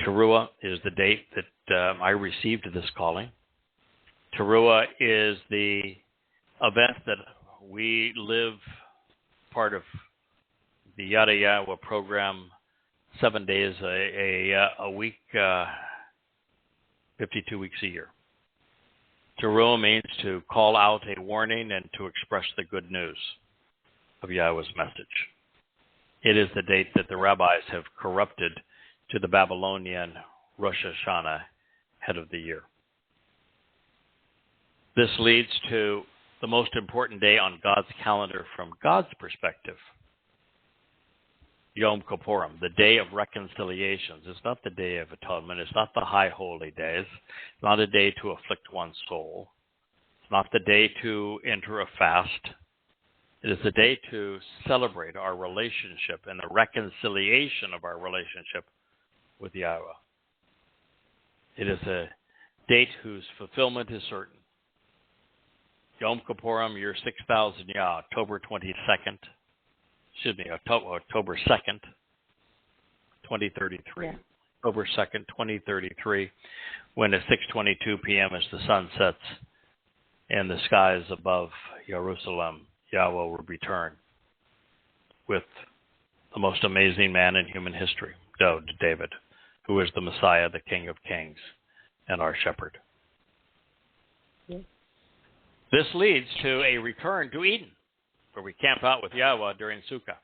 Towrah is the date that I received this calling. Towrah is the event that we live part of the Yada Yahowah program 7 days a week, 52 weeks a year. Towrah means to call out a warning and to express the good news of Yahweh's message. It is the date that the rabbis have corrupted to the Babylonian Rosh Hashanah, head of the year. This leads to the most important day on God's calendar from God's perspective, Yom Kippurim, the day of reconciliations. It's not the day of atonement. It's not the high holy days. It's not a day to afflict one's soul. It's not the day to enter a fast. It is the day to celebrate our relationship and the reconciliation of our relationship with Yahweh. It is a date whose fulfillment is certain. Yom Kippurim, year 6000 Yah, October 2nd, 2033. Yeah. October 2nd, 2033, when at 6:22 p.m. as the sun sets in the skies above Jerusalem, Yahweh will return with the most amazing man in human history, David, who is the Messiah, the King of Kings, and our shepherd. Yes. This leads to a return to Eden, where we camp out with Yahweh during Sukkah.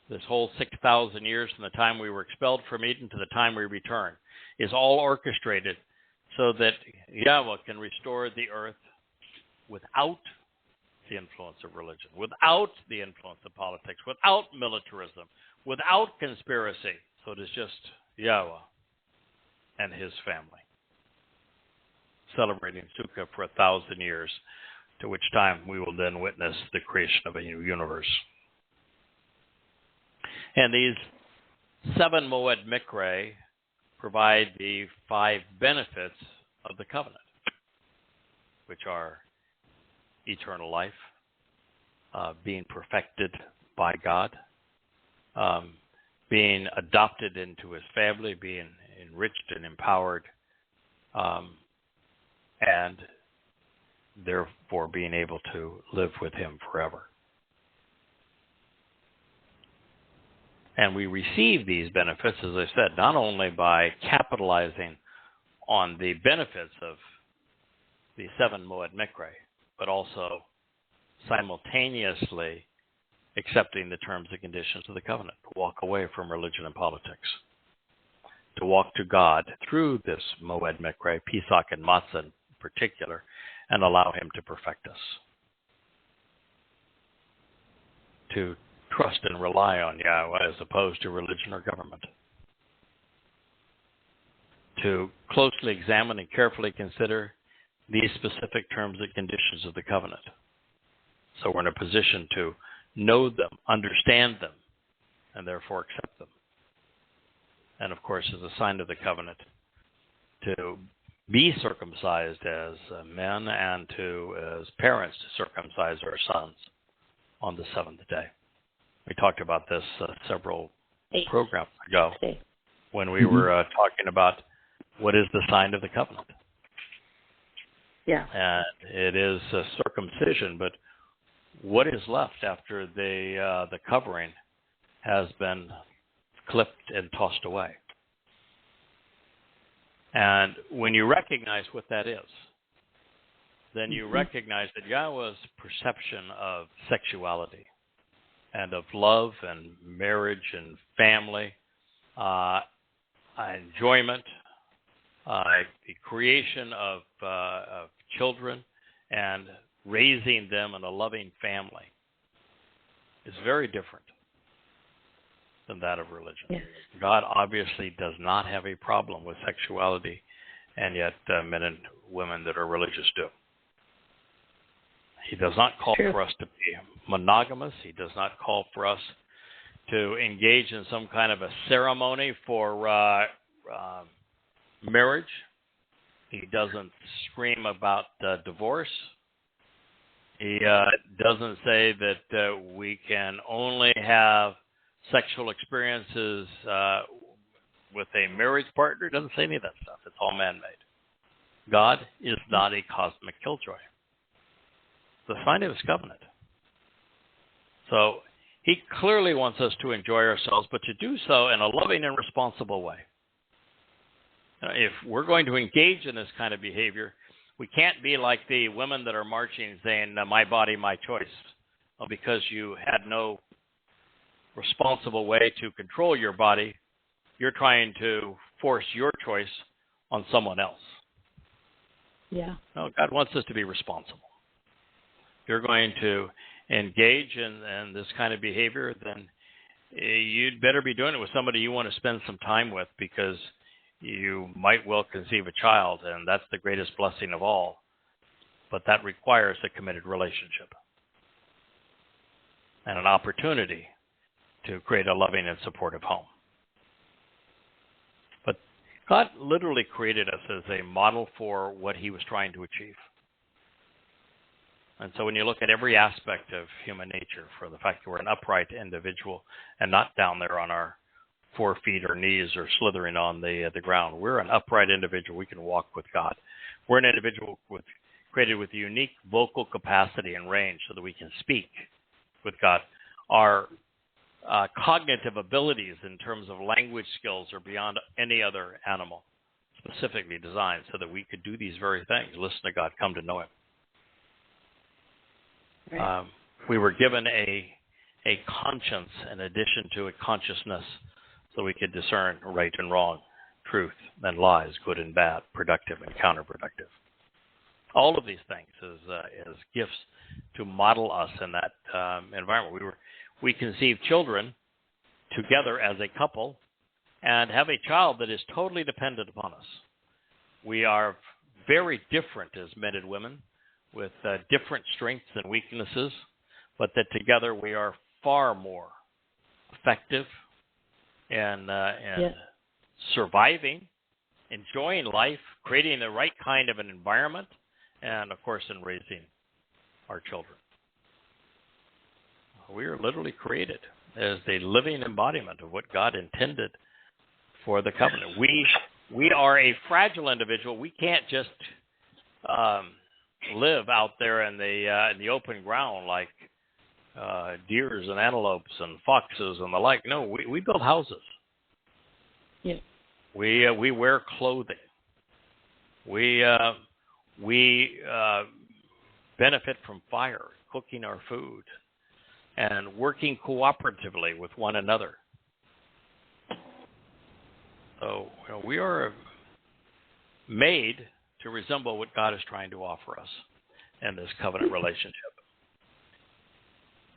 This whole 6,000 years from the time we were expelled from Eden to the time we return is all orchestrated so that Yahweh can restore the earth without the influence of religion, without the influence of politics, without militarism, without conspiracy. So it is just Yahowah and his family, celebrating Sukkah for 1,000 years, to which time we will then witness the creation of a new universe. And these 7 Moed Mikre provide the 5 benefits of the covenant, which are eternal life, being perfected by God, being adopted into his family, being enriched and empowered, and therefore being able to live with him forever. And we receive these benefits, as I said, not only by capitalizing on the benefits of the 7 Moed Mikre, but also simultaneously accepting the terms and conditions of the covenant, to walk away from religion and politics, to walk to God through this Moed Mikre, Pesach and Matzah in particular, and allow him to perfect us, to trust and rely on Yahowah as opposed to religion or government, to closely examine and carefully consider these specific terms and conditions of the covenant. So we're in a position to know them, understand them, and therefore accept them. And of course, as a sign of the covenant, to be circumcised as men and as parents to circumcise our sons on the 7th day. We talked about this several programs ago when we were talking about what is the sign of the covenant. Yeah. And it is circumcision, but what is left after the covering has been clipped and tossed away? And when you recognize what that is, then you recognize that Yahowah's perception of sexuality and of love and marriage and family, enjoyment, the creation of children and raising them in a loving family is very different than that of religion. Yes. God obviously does not have a problem with sexuality, and yet men and women that are religious do. He does not call for us to be monogamous. He does not call for us to engage in some kind of a ceremony for marriage. He doesn't scream about divorce. He doesn't say that we can only have sexual experiences with a marriage partner. It doesn't say any of that stuff. It's all man-made. God is not a cosmic killjoy. It's the sign of his covenant. So he clearly wants us to enjoy ourselves, but to do so in a loving and responsible way. If we're going to engage in this kind of behavior, we can't be like the women that are marching saying, my body, my choice, because you had no responsible way to control your body. You're trying to force your choice on someone else. Yeah. No, God wants us to be responsible. If you're going to engage in this kind of behavior, then you'd better be doing it with somebody you want to spend some time with, because you might well conceive a child, and that's the greatest blessing of all. But that requires a committed relationship and an opportunity to create a loving and supportive home. But God literally created us as a model for what he was trying to achieve. And so when you look at every aspect of human nature, for the fact that we're an upright individual and not down there on our 4 feet or knees or slithering on the ground, we're an upright individual. We can walk with God. We're an individual created with unique vocal capacity and range so that we can speak with God. Our cognitive abilities in terms of language skills are beyond any other animal, specifically designed so that we could do these very things, listen to God, come to know him. Right. We were given a conscience in addition to a consciousness, so we could discern right and wrong, truth and lies, good and bad, productive and counterproductive. All of these things as gifts to model us in that environment. We conceive children together as a couple and have a child that is totally dependent upon us. We are very different as men and women with different strengths and weaknesses, but that together we are far more effective in surviving, enjoying life, creating the right kind of an environment, and, of course, in raising our children. We are literally created as the living embodiment of what God intended for the covenant. We are a fragile individual. We can't just live out there in the open ground like deers and antelopes and foxes and the like. No, we build houses. Yeah. We wear clothing. We benefit from fire, cooking our food, and working cooperatively with one another. So we are made to resemble what God is trying to offer us in this covenant relationship.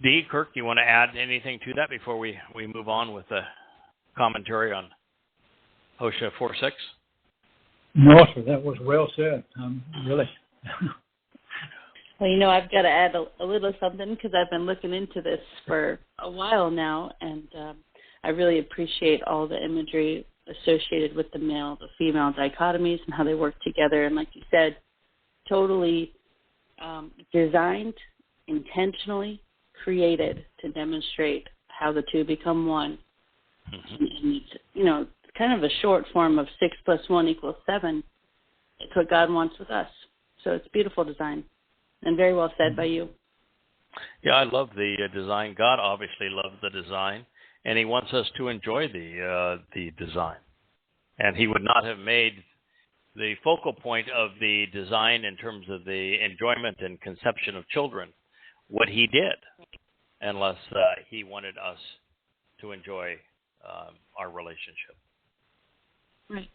Dee, Kirk, you want to add anything to that before we move on with the commentary on Hosea 4:6? No, sir, that was well said. Really. Well, I've got to add a little something because I've been looking into this for a while now, and I really appreciate all the imagery associated with the male, the female dichotomies and how they work together. And like you said, totally designed, intentionally created to demonstrate how the two become one. Mm-hmm. And it's, kind of a short form of 6 + 1 = 7. It's what God wants with us. So it's beautiful design and very well said by you. Yeah, I love the design. God obviously loves the design, and he wants us to enjoy the design. And he would not have made the focal point of the design in terms of the enjoyment and conception of children what he did, unless he wanted us to enjoy our relationship. Right.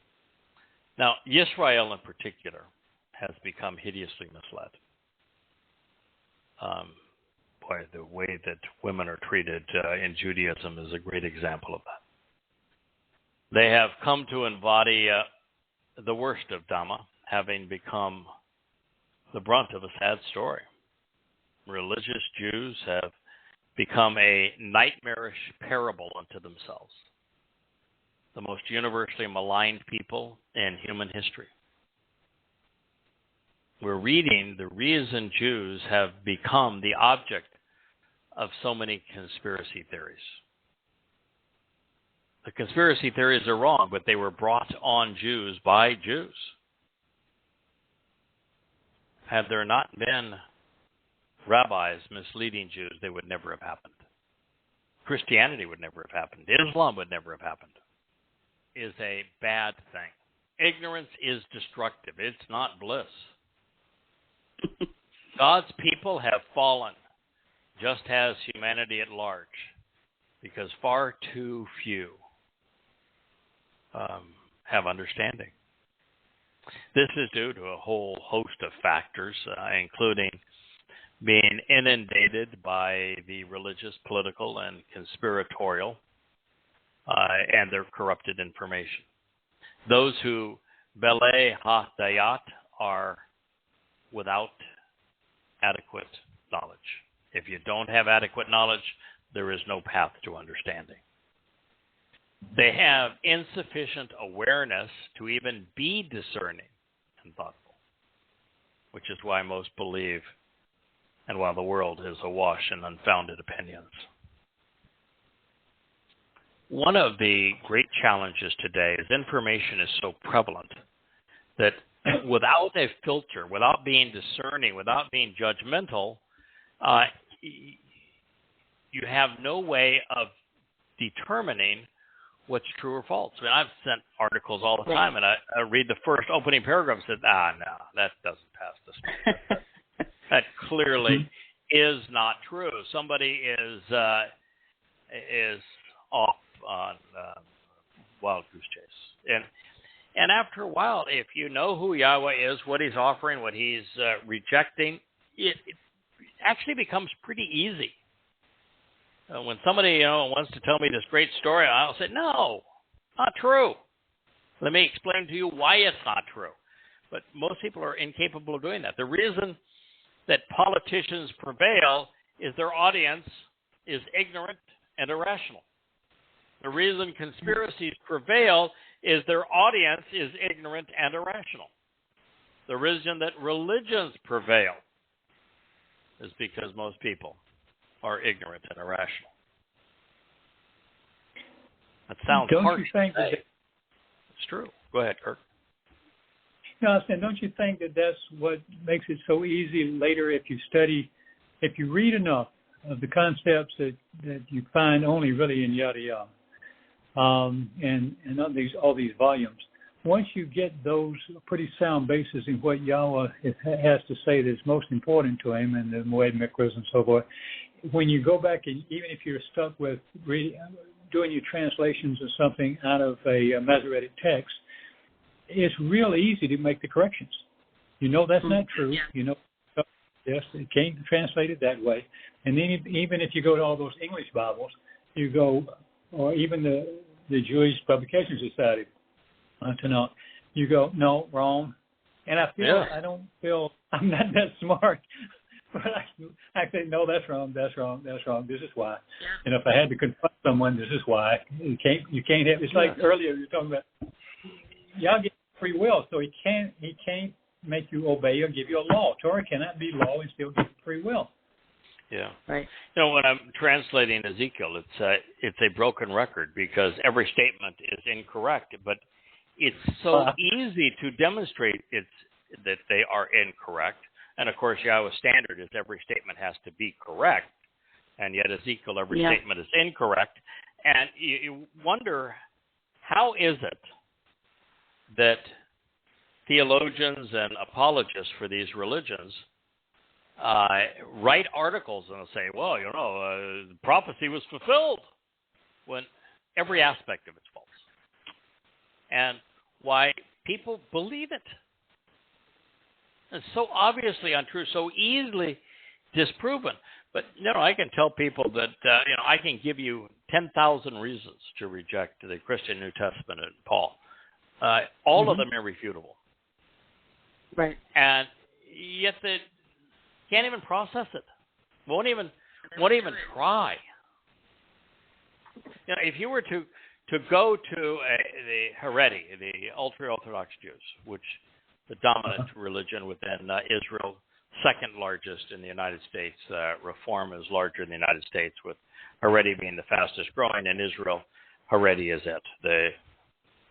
Now, Israel in particular has become hideously misled. The way that women are treated in Judaism is a great example of that. They have come to embody the worst of Dhamma, having become the brunt of a sad story. Religious Jews have become a nightmarish parable unto themselves, the most universally maligned people in human history. We're reading the reason Jews have become the object of so many conspiracy theories. The conspiracy theories are wrong, but they were brought on Jews by Jews. Had there not been rabbis misleading Jews, they would never have happened. Christianity would never have happened. Islam would never have happened. It is a bad thing. Ignorance is destructive. It's not bliss. God's people have fallen, just as humanity at large, because far too few have understanding. This is due to a whole host of factors, including being inundated by the religious, political, and conspiratorial and their corrupted information. Those who Bely ha-dayat are without adequate knowledge. If you don't have adequate knowledge, there is no path to understanding. They have insufficient awareness to even be discerning and thoughtful, which is why most believe and why the world is awash in unfounded opinions. One of the great challenges today is information is so prevalent that without a filter, without being discerning, without being judgmental, you have no way of determining what's true or false. I mean, I've sent articles all the time, and I read the first opening paragraph and said, no, that doesn't pass the sniff. That clearly is not true. Somebody is off on wild goose chase. And after a while, if you know who Yahweh is, what he's offering, what he's rejecting, it actually becomes pretty easy. When somebody wants to tell me this great story, I'll say, no, not true. Let me explain to you why it's not true. But most people are incapable of doing that. The reason that politicians prevail is their audience is ignorant and irrational. The reason conspiracies prevail is their audience is ignorant and irrational. The reason that religions prevail is because most people are ignorant and irrational. That sounds harsh. It's true. Go ahead, Kirk. No, I was saying, don't you think that that's what makes it so easy later if you read enough of the concepts that you find only really in Yada Yahowah and all these volumes. Once you get those pretty sound bases in what Yahweh has to say that's most important to him and the Moed Mikras and so forth, when you go back and even if you're stuck with doing your translations or something out of a Masoretic text, it's real easy to make the corrections. You know that's not true. You know, yes, it can't translate it that way. And then even if you go to all those English Bibles, you go, or even the Jewish Publication Society, Tanakh, you go, no, wrong. And I don't feel I'm not that smart, but I say, no, that's wrong. This is why. And if I had to confront someone, this is why. You can't have. It's like earlier you were talking about. Y'all get free will, so he can't make you obey or give you a law. Torah cannot be law and still give you free will. Yeah. Right. You know, when I'm translating Ezekiel, it's a broken record because every statement is incorrect, but it's so easy to demonstrate that they are incorrect. And of course, Yahweh's standard is every statement has to be correct, and yet Ezekiel, every statement is incorrect. And you wonder, how is it that theologians and apologists for these religions write articles and say, well, the prophecy was fulfilled, when every aspect of it's false. And why people believe it. It's so obviously untrue, so easily disproven. But, I can tell people that, I can give you 10,000 reasons to reject the Christian New Testament and Paul. All of them irrefutable. Right. And yet they can't even process it. Won't even try. If you were to go to the Haredi, the ultra-Orthodox Jews, which the dominant religion within Israel, second largest in the United States. Reform is larger in the United States, with Haredi being the fastest growing. In Israel, Haredi is it.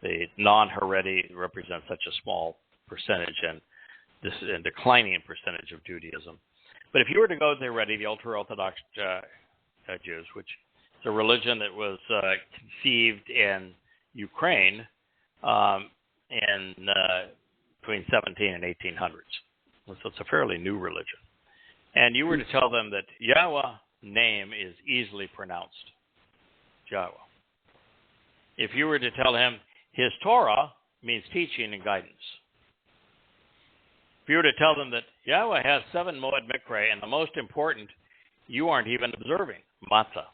The non-Haredi represents such a small percentage and this is a declining percentage of Judaism. But if you were to go to the Haredi, the ultra-Orthodox Jews, which is a religion that was conceived in Ukraine in between 17 and 1800s. So it's a fairly new religion. And you were to tell them that Yahweh name is easily pronounced, Yahweh. If you were to tell him his Torah means teaching and guidance. If you were to tell them that Yahweh has 7 Moed Mikra, and the most important, you aren't even observing, Matzah.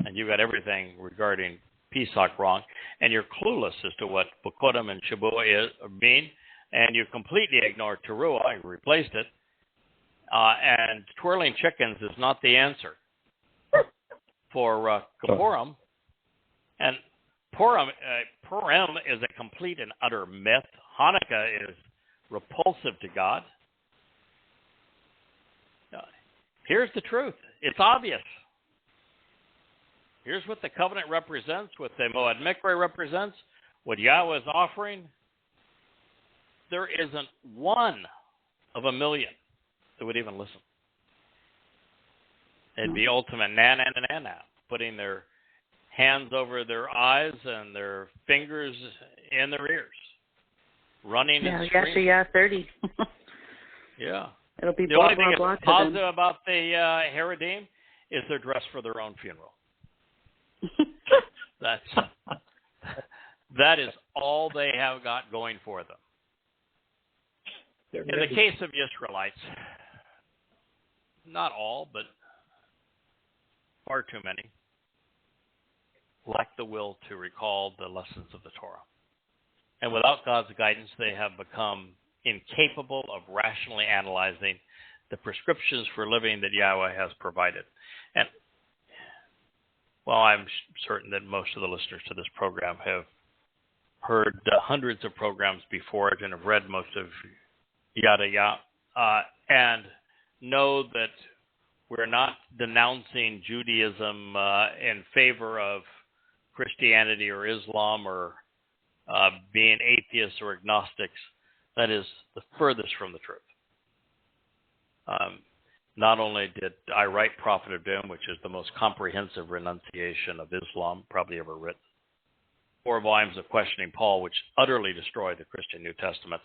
And you got everything regarding Pesach wrong, and you're clueless as to what Bokodim and Shabuah mean, and you completely ignore Teruah, you replaced it, and twirling chickens is not the answer for Kippurim. And Purim is a complete and utter myth. Hanukkah is repulsive to God. Here's the truth. It's obvious. Here's what the covenant represents, what the Moed Mikra represents, what Yahweh is offering. There isn't one of a million that would even listen. It'd be ultimate na-na-na-na-na, putting their hands over their eyes and their fingers in their ears, running and screaming. Yeah, 30. Yeah. It'll be the blah, only thing blah, that's blah positive about the Haredim is they're dressed for their own funeral. That is all they have got going for them. They're In the ready. case of the Israelites, not all, but far too many, lack the will to recall the lessons of the Torah. And without God's guidance, they have become incapable of rationally analyzing the prescriptions for living that Yahweh has provided. And while I'm certain that most of the listeners to this program have heard hundreds of programs before it and have read most of Yada Yahowah, and know that we're not denouncing Judaism in favor of Christianity or Islam or being atheists or agnostics, that is the furthest from the truth. Not only did I write Prophet of Doom, which is the most comprehensive renunciation of Islam probably ever written, 4 volumes of Questioning Paul, which utterly destroyed the Christian New Testament,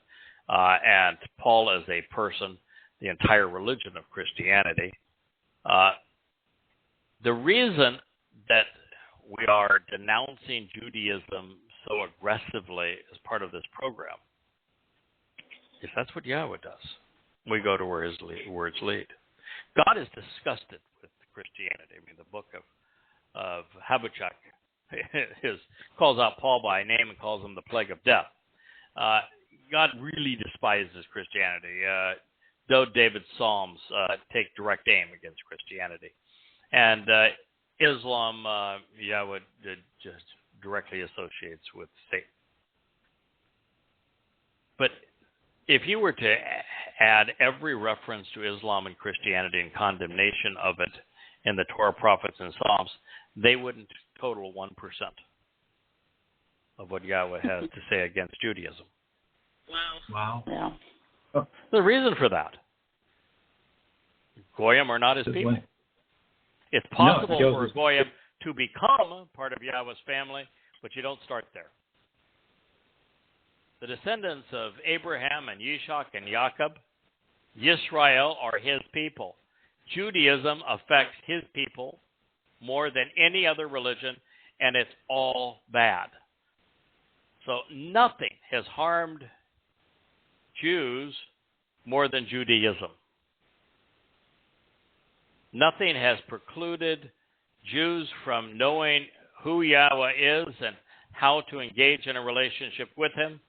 and Paul as a person, the entire religion of Christianity. The reason that we are denouncing Judaism so aggressively as part of this program is that's what Yahweh does. We go to where his words lead. God is disgusted with Christianity. I mean, the book of Habakkuk calls out Paul by name and calls him the plague of death. God really despises Christianity. Though David's Psalms take direct aim against Christianity. And Islam, Yahweh just directly associates with Satan. But if you were to add every reference to Islam and Christianity and condemnation of it in the Torah, prophets, and Psalms, they wouldn't total 1% of what Yahweh has to say against Judaism. Wow. Yeah. The reason for that, Goyim are not his people. It's possible for a Goyim to become part of Yahweh's family, but you don't start there. The descendants of Abraham and Yishak and Jacob, Yisrael, are his people. Judaism affects his people more than any other religion, and it's all bad. So nothing has harmed Jews more than Judaism. Nothing has precluded Jews from knowing who Yahweh is and how to engage in a relationship with him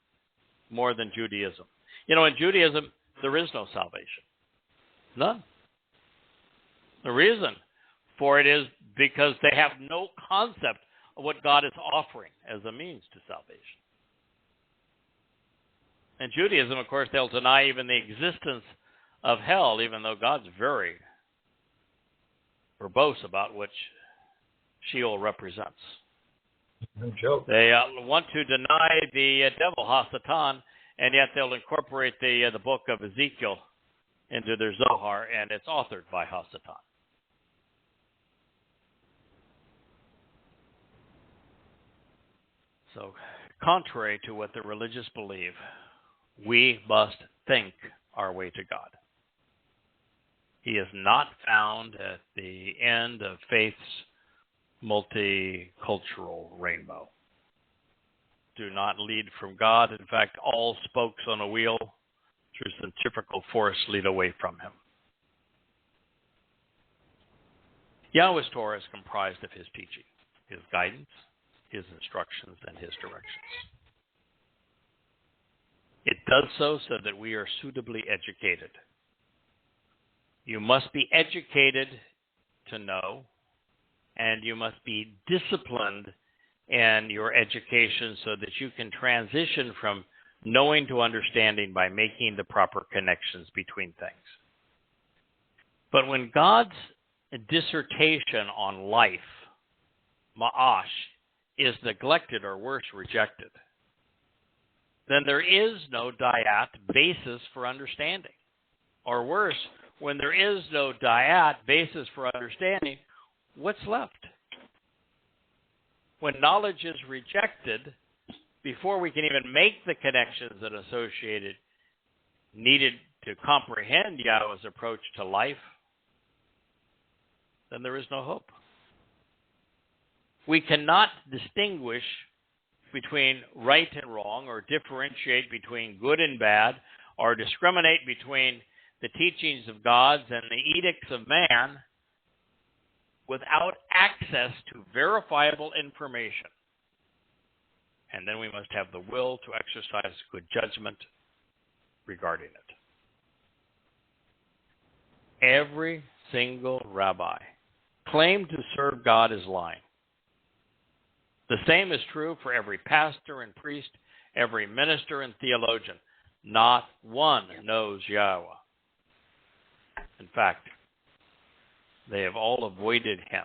more than Judaism. You know, in Judaism, there is no salvation. None. The reason for it is because they have no concept of what God is offering as a means to salvation. In Judaism, of course, they'll deny even the existence of hell, even though God's very verbose about which Sheol represents. No joke. They want to deny the devil, Hasatan, and yet they'll incorporate the book of Ezekiel into their Zohar, and it's authored by Hasatan. So, contrary to what the religious believe, we must think our way to God. He is not found at the end of faith's multicultural rainbow. Do not lead from God. In fact, all spokes on a wheel through centrifugal force lead away from him. Yahweh's Torah is comprised of his teaching, his guidance, his instructions, and his directions. It does so that we are suitably educated. You must be educated to know, and you must be disciplined in your education so that you can transition from knowing to understanding by making the proper connections between things. But when God's dissertation on life, ma'ash, is neglected or worse, rejected, then there is no dyat basis for understanding. Or worse, when there is no dyat basis for understanding, what's left? When knowledge is rejected, before we can even make the connections that are associated, needed to comprehend Yahweh's approach to life, then there is no hope. We cannot distinguish between right and wrong, or differentiate between good and bad, or discriminate between the teachings of God and the edicts of man without access to verifiable information. And then we must have the will to exercise good judgment regarding it. Every single rabbi claimed to serve God is lying. The same is true for every pastor and priest, every minister and theologian. Not one knows Yahowah. In fact, they have all avoided him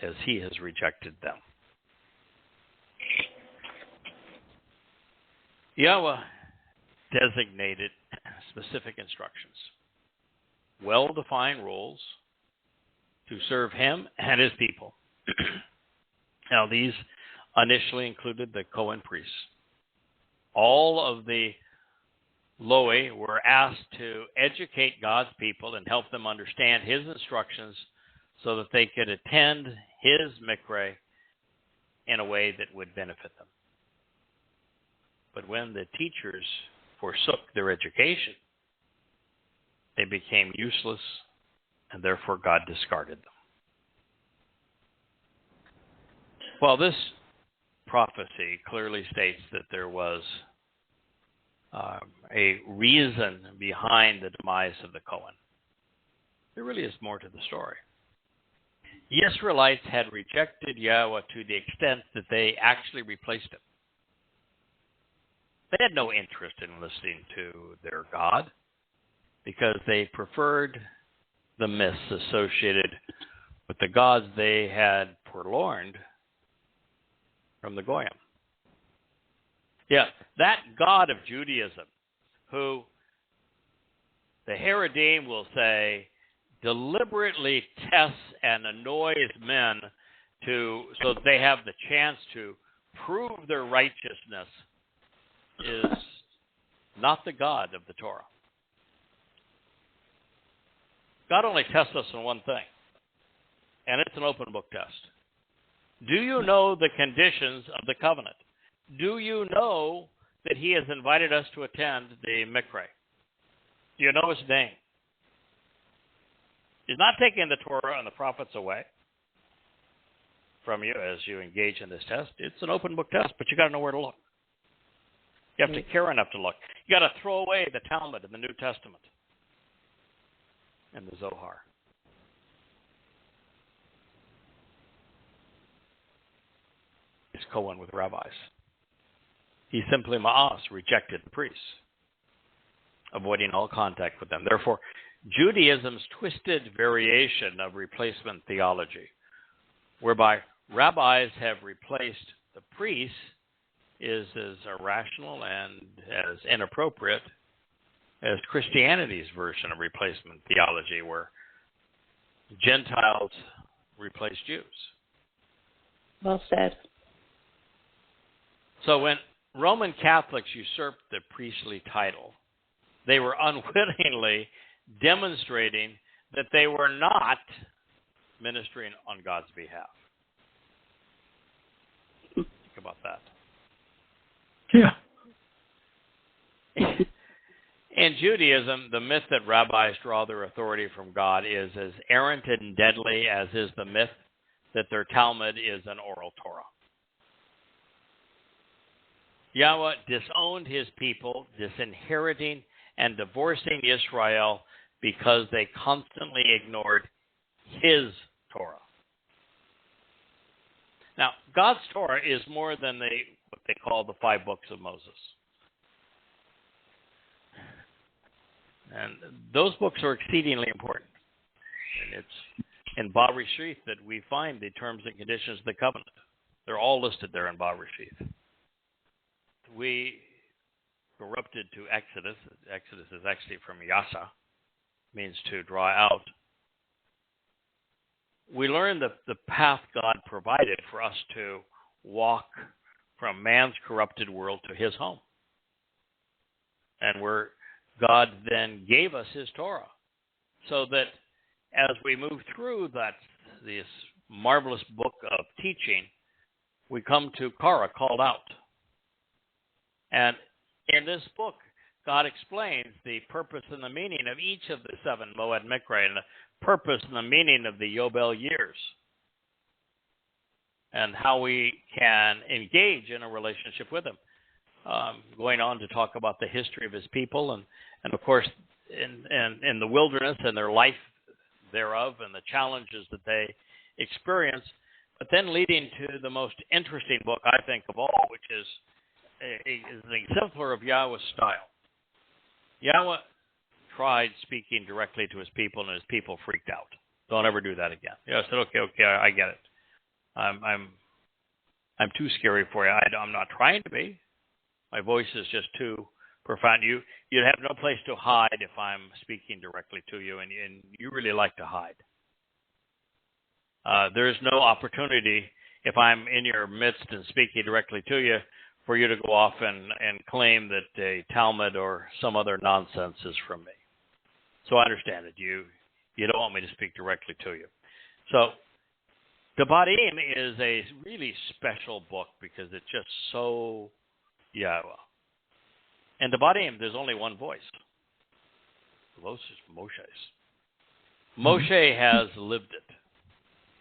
as he has rejected them. Yahowah designated specific instructions, well-defined rules to serve him and his people. Now, these initially included the Cohen priests. All of the Loi were asked to educate God's people and help them understand his instructions so that they could attend his mikveh in a way that would benefit them. But when the teachers forsook their education, they became useless, and therefore God discarded them. Well, this prophecy clearly states that there was a reason behind the demise of the Cohen. There really is more to the story. The Israelites had rejected Yahowah to the extent that they actually replaced him. They had no interest in listening to their God because they preferred the myths associated with the gods they had purloined from the Goyim. Yeah, that God of Judaism, who the Haredim will say deliberately tests and annoys men so that they have the chance to prove their righteousness, is not the God of the Torah. God only tests us on one thing, and it's an open book test. Do you know the conditions of the covenant? Do you know that he has invited us to attend the mikveh? Do you know his name? He's not taking the Torah and the prophets away from you as you engage in this test. It's an open book test, but you got to know where to look. You have to care enough to look. You got to throw away the Talmud and the New Testament and the Zohar. He's Cohen with rabbis. He simply ma'as, rejected the priests, avoiding all contact with them. Therefore, Judaism's twisted variation of replacement theology, whereby rabbis have replaced the priests, is as irrational and as inappropriate as Christianity's version of replacement theology, where Gentiles replace Jews. Well said. So when Roman Catholics usurped the priestly title, they were unwittingly demonstrating that they were not ministering on God's behalf. Think about that. Yeah. In Judaism, the myth that rabbis draw their authority from God is as errant and deadly as is the myth that their Talmud is an oral Torah. Yahowah disowned his people, disinheriting and divorcing Israel because they constantly ignored his Torah. Now, God's Torah is more than what they call the 5 books of Moses. And those books are exceedingly important. And it's in Bereshith that we find the terms and conditions of the covenant. They're all listed there in Bereshith. We corrupted to Exodus. Exodus is actually from Yasa, means to draw out. We learn the path God provided for us to walk from man's corrupted world to his home. And where God then gave us his Torah, so that as we move through this marvelous book of teaching, we come to Korah, called out. And in this book, God explains the purpose and the meaning of each of the 7 Moed Mikra, and the purpose and the meaning of the Yobel years, and how we can engage in a relationship with him. Going on to talk about the history of his people, and of course, in the wilderness and their life thereof, and the challenges that they experience, but then leading to the most interesting book, I think, of all, which is an exemplar of Yahweh's style. Yahweh tried speaking directly to his people, and his people freaked out. Don't ever do that again. I said, okay, I get it. I'm too scary for you. I'm not trying to be. My voice is just too profound. You'd have no place to hide if I'm speaking directly to you, and you really like to hide. There is no opportunity, if I'm in your midst and speaking directly to you, for you to go off and claim that a Talmud or some other nonsense is from me. So I understand it. You don't want me to speak directly to you. So Devarim is a really special book because it's just so Yahweh. And Devarim, there's only one voice. The voice is Moshe's. Moshe has lived it.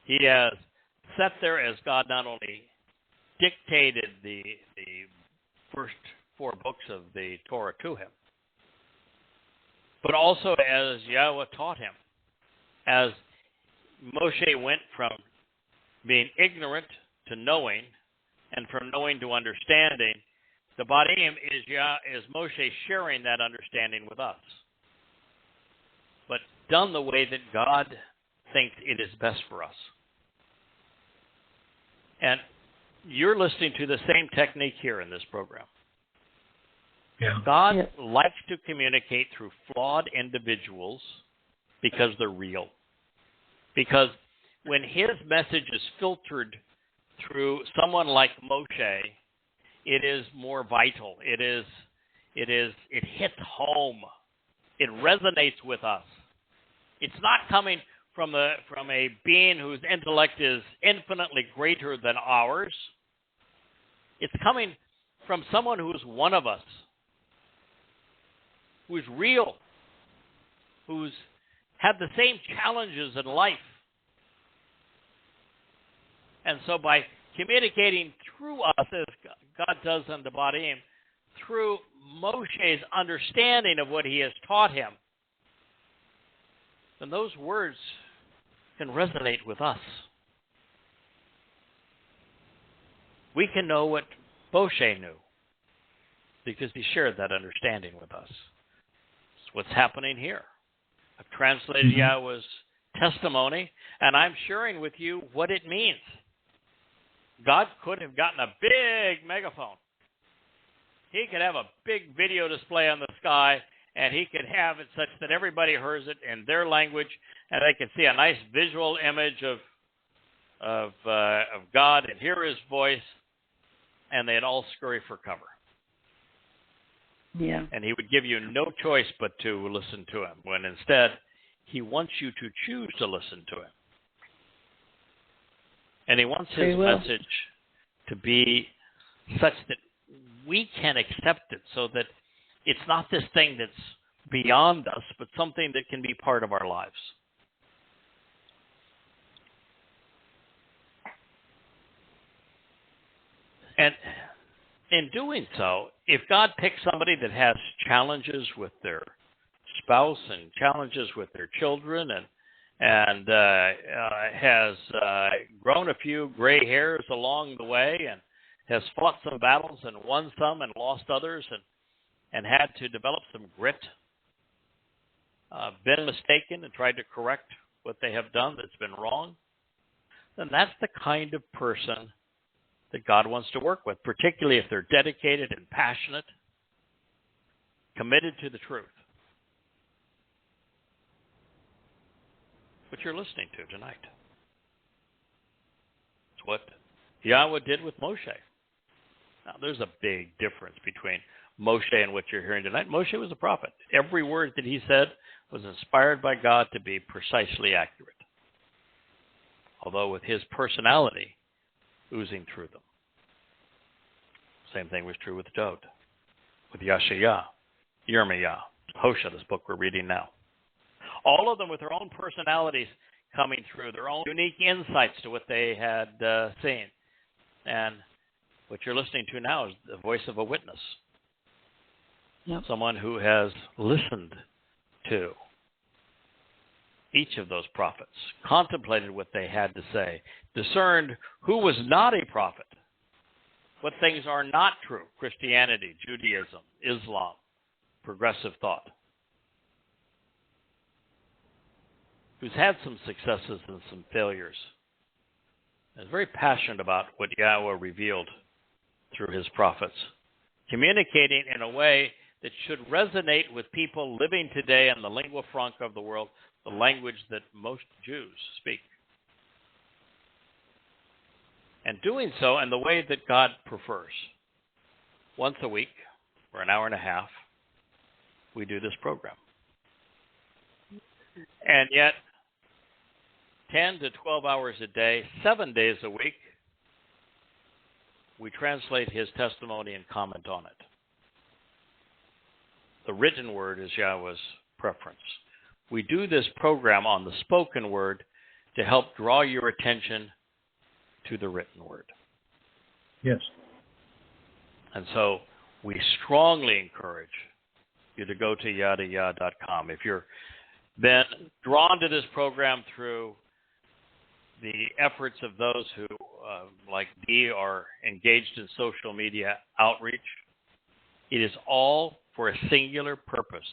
He has sat there as God not only dictated the first 4 books of the Torah to him, but also as Yahweh taught him. As Moshe went from being ignorant to knowing, and from knowing to understanding, the Devarim is Moshe sharing that understanding with us, but done the way that God thinks it is best for us. And you're listening to the same technique here in this program. Yeah. God likes to communicate through flawed individuals because they're real. Because when his message is filtered through someone like Moshe, it is more vital. It hits home. It resonates with us. It's not coming from a being whose intellect is infinitely greater than ours. It's coming from someone who is one of us, who is real, who's had the same challenges in life. And so by communicating through us, as God does in the Devarim, through Moshe's understanding of what he has taught him, then those words can resonate with us. We can know what Moshe knew because he shared that understanding with us. It's what's happening here. I've translated Yahweh's testimony, and I'm sharing with you what it means. God could have gotten a big megaphone. He could have a big video display on the sky, and he could have it such that everybody hears it in their language, and they can see a nice visual image of God and hear his voice, and they'd all scurry for cover. Yeah. And he would give you no choice but to listen to him, when instead he wants you to choose to listen to him. And he wants his message to be such that we can accept it, so that it's not this thing that's beyond us, but something that can be part of our lives. And in doing so, if God picks somebody that has challenges with their spouse and challenges with their children and has grown a few gray hairs along the way and has fought some battles and won some and lost others and had to develop some grit, been mistaken and tried to correct what they have done that's been wrong, then that's the kind of person that God wants to work with, particularly if they're dedicated and passionate, committed to the truth. What you're listening to tonight. It's what Yahweh did with Moshe. Now, there's a big difference between Moshe and what you're hearing tonight. Moshe was a prophet. Every word that he said was inspired by God to be precisely accurate, although with his personality oozing through them. Same thing was true with Dod, with Yashayah, Yirmiyah, Hosea, this book we're reading now. All of them with their own personalities coming through, their own unique insights to what they had seen. And what you're listening to now is the voice of a witness. Yep. Someone who has listened to each of those prophets, contemplated what they had to say, discerned who was not a prophet, what things are not true, Christianity, Judaism, Islam, progressive thought, who's had some successes and some failures, and is very passionate about what Yahweh revealed through his prophets, communicating in a way that should resonate with people living today in the lingua franca of the world, the language that most Jews speak. And doing so in the way that God prefers. Once a week, for an hour and a half, we do this program. And yet, 10 to 12 hours a day, 7 days a week, we translate his testimony and comment on it. The written word is Yahweh's preference. We do this program on the spoken word to help draw your attention to the written word. Yes. And so we strongly encourage you to go to yadayah.com. If you're been drawn to this program through the efforts of those who, like Dee, are engaged in social media outreach, it is all for a singular purpose,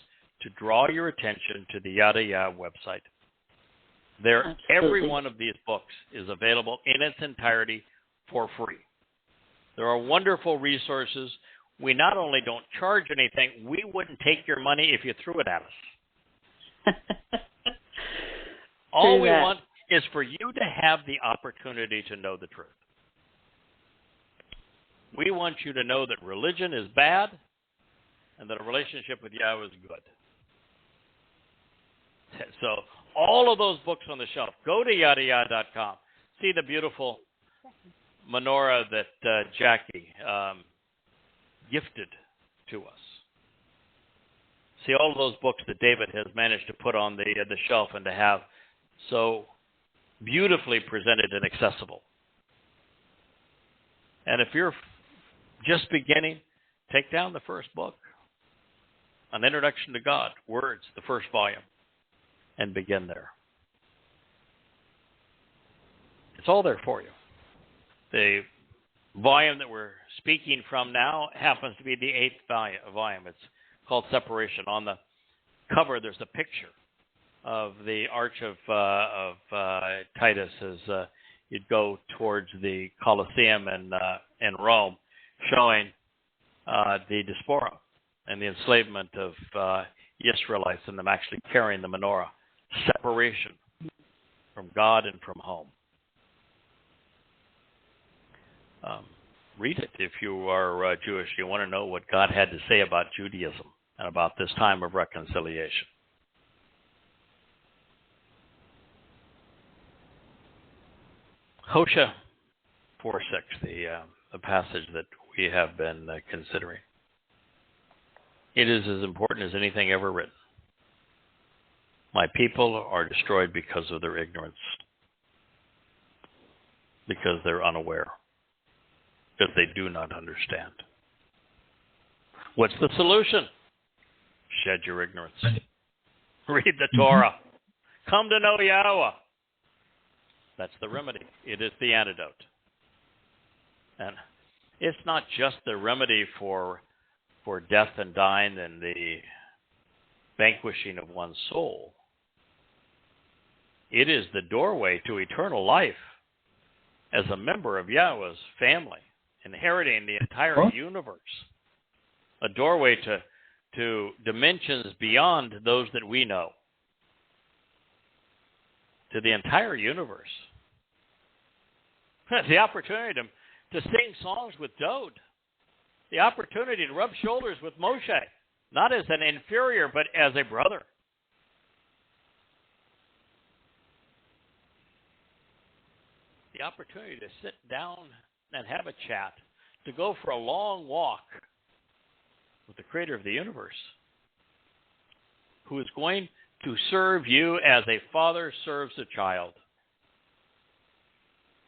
to draw your attention to the Yada Yah website. There, every one of these books is available in its entirety for free. There are wonderful resources. We not only don't charge anything, we wouldn't take your money if you threw it at us. All we want is for you to have the opportunity to know the truth. We want you to know that religion is bad and that a relationship with Yahweh is good. So all of those books on the shelf, go to yadayah.com. See the beautiful menorah that Jackie gifted to us. See all of those books that David has managed to put on the shelf and to have so beautifully presented and accessible. And if you're just beginning, take down the first book, An Introduction to God, Words, the first volume, and begin there. It's all there for you. The volume that we're speaking from now happens to be the 8th volume. It's called Separation. On the cover, there's a picture of the Arch of Titus as you'd go towards the Colosseum in Rome, showing the diaspora and the enslavement of Israelites and them actually carrying the menorah. Separation from God and from home. Read it if you are Jewish. You want to know what God had to say about Judaism and about this time of reconciliation. Hosea 4:6, the passage that we have been considering. It is as important as anything ever written. My people are destroyed because of their ignorance, because they're unaware, because they do not understand. What's the solution? Shed your ignorance. Read the Torah. Come to know Yahweh. That's the remedy. It is the antidote. And it's not just the remedy for death and dying and the vanquishing of one's soul. It is the doorway to eternal life as a member of Yahweh's family, inheriting the entire universe. A doorway to dimensions beyond those that we know. To the entire universe. The opportunity to sing songs with Dod. The opportunity to rub shoulders with Moshe. Not as an inferior, but as a brother. The opportunity to sit down and have a chat. to go for a long walk with the creator of the universe, who is going to serve you as a father serves a child,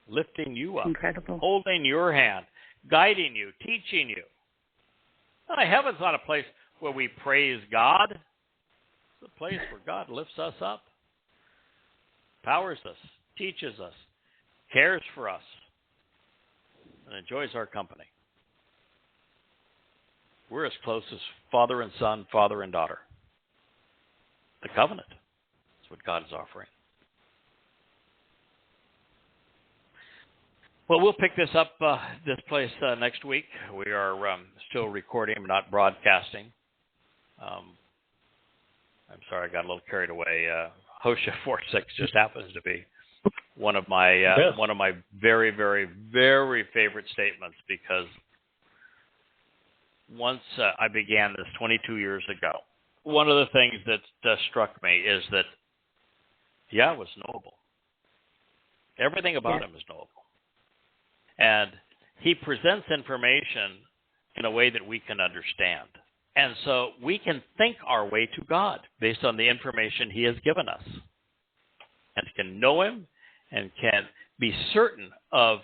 lifting you up, Incredible. holding your hand, guiding you, teaching you. Now, heaven's not a place where we praise God. It's a place where God lifts us up, powers us, teaches us, cares for us, and enjoys our company. We're as close as father and son, father and daughter. The covenant is what God is offering. Well, we'll pick this up, this place, next week. We are still recording, not broadcasting. I'm sorry, I got a little carried away. Hosea 4:6 just happens to be one of my very, very, very favorite statements, because once I began this 22 years ago, one of the things that struck me is that Yahweh was knowable. Everything about him is knowable. And he presents information in a way that we can understand. And so we can think our way to God based on the information he has given us. And can know him and can be certain of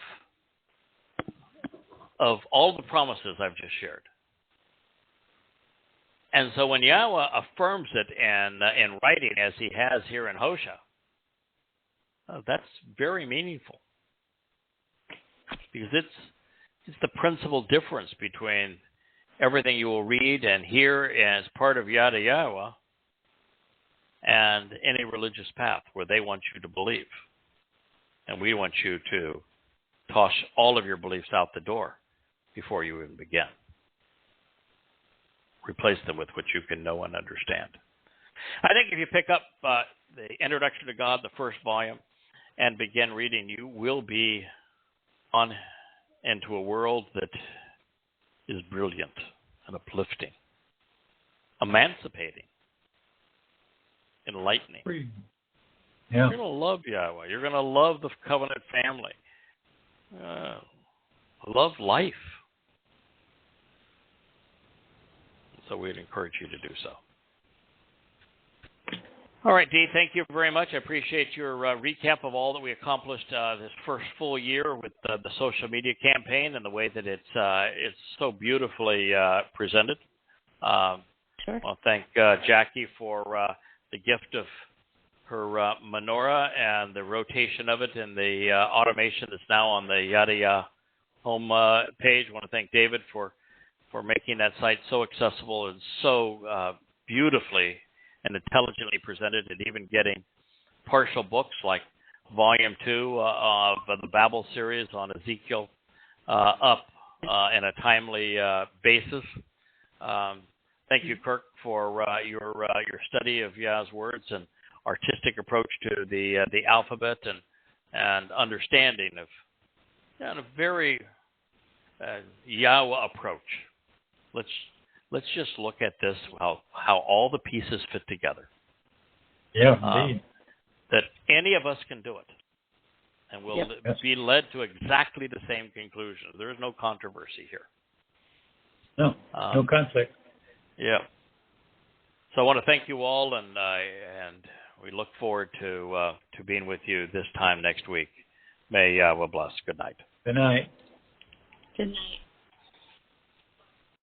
all the promises I've just shared. And so when Yahweh affirms it in writing, as he has here in Hosea, that's very meaningful. Because it's the principal difference between everything you will read and hear as part of Yada Yahowah and any religious path where they want you to believe. And we want you to toss all of your beliefs out the door before you even begin. Replace them with what you can know and understand. I think if you pick up the Introduction to God, the first volume, and begin reading, you will be on into a world that is brilliant and uplifting, emancipating, enlightening. Yeah. You're going to love Yahweh. You're going to love the covenant family. Love life. So we'd encourage you to do so. All right, Dee, thank you very much. I appreciate your recap of all that we accomplished this first full year with the social media campaign and the way that it's so beautifully presented. Sure. I want to thank Jackie for the gift of her menorah and the rotation of it and the automation that's now on the Yada Yahowah home page. I want to thank David for making that site so accessible and so beautifully and intelligently presented, and even getting partial books like Volume 2 of the Babel series on Ezekiel up in a timely basis. Thank you, Kirk, for your study of Yah's words and artistic approach to the alphabet and understanding of a very Yahweh approach. Let's just look at this, how all the pieces fit together. Yeah, indeed. That any of us can do it. And we'll be led to exactly the same conclusion. There is no controversy here. No, no conflict. Yeah. So I want to thank you all, and we look forward to being with you this time next week. May Yahweh bless. Good night. Good night. Good night.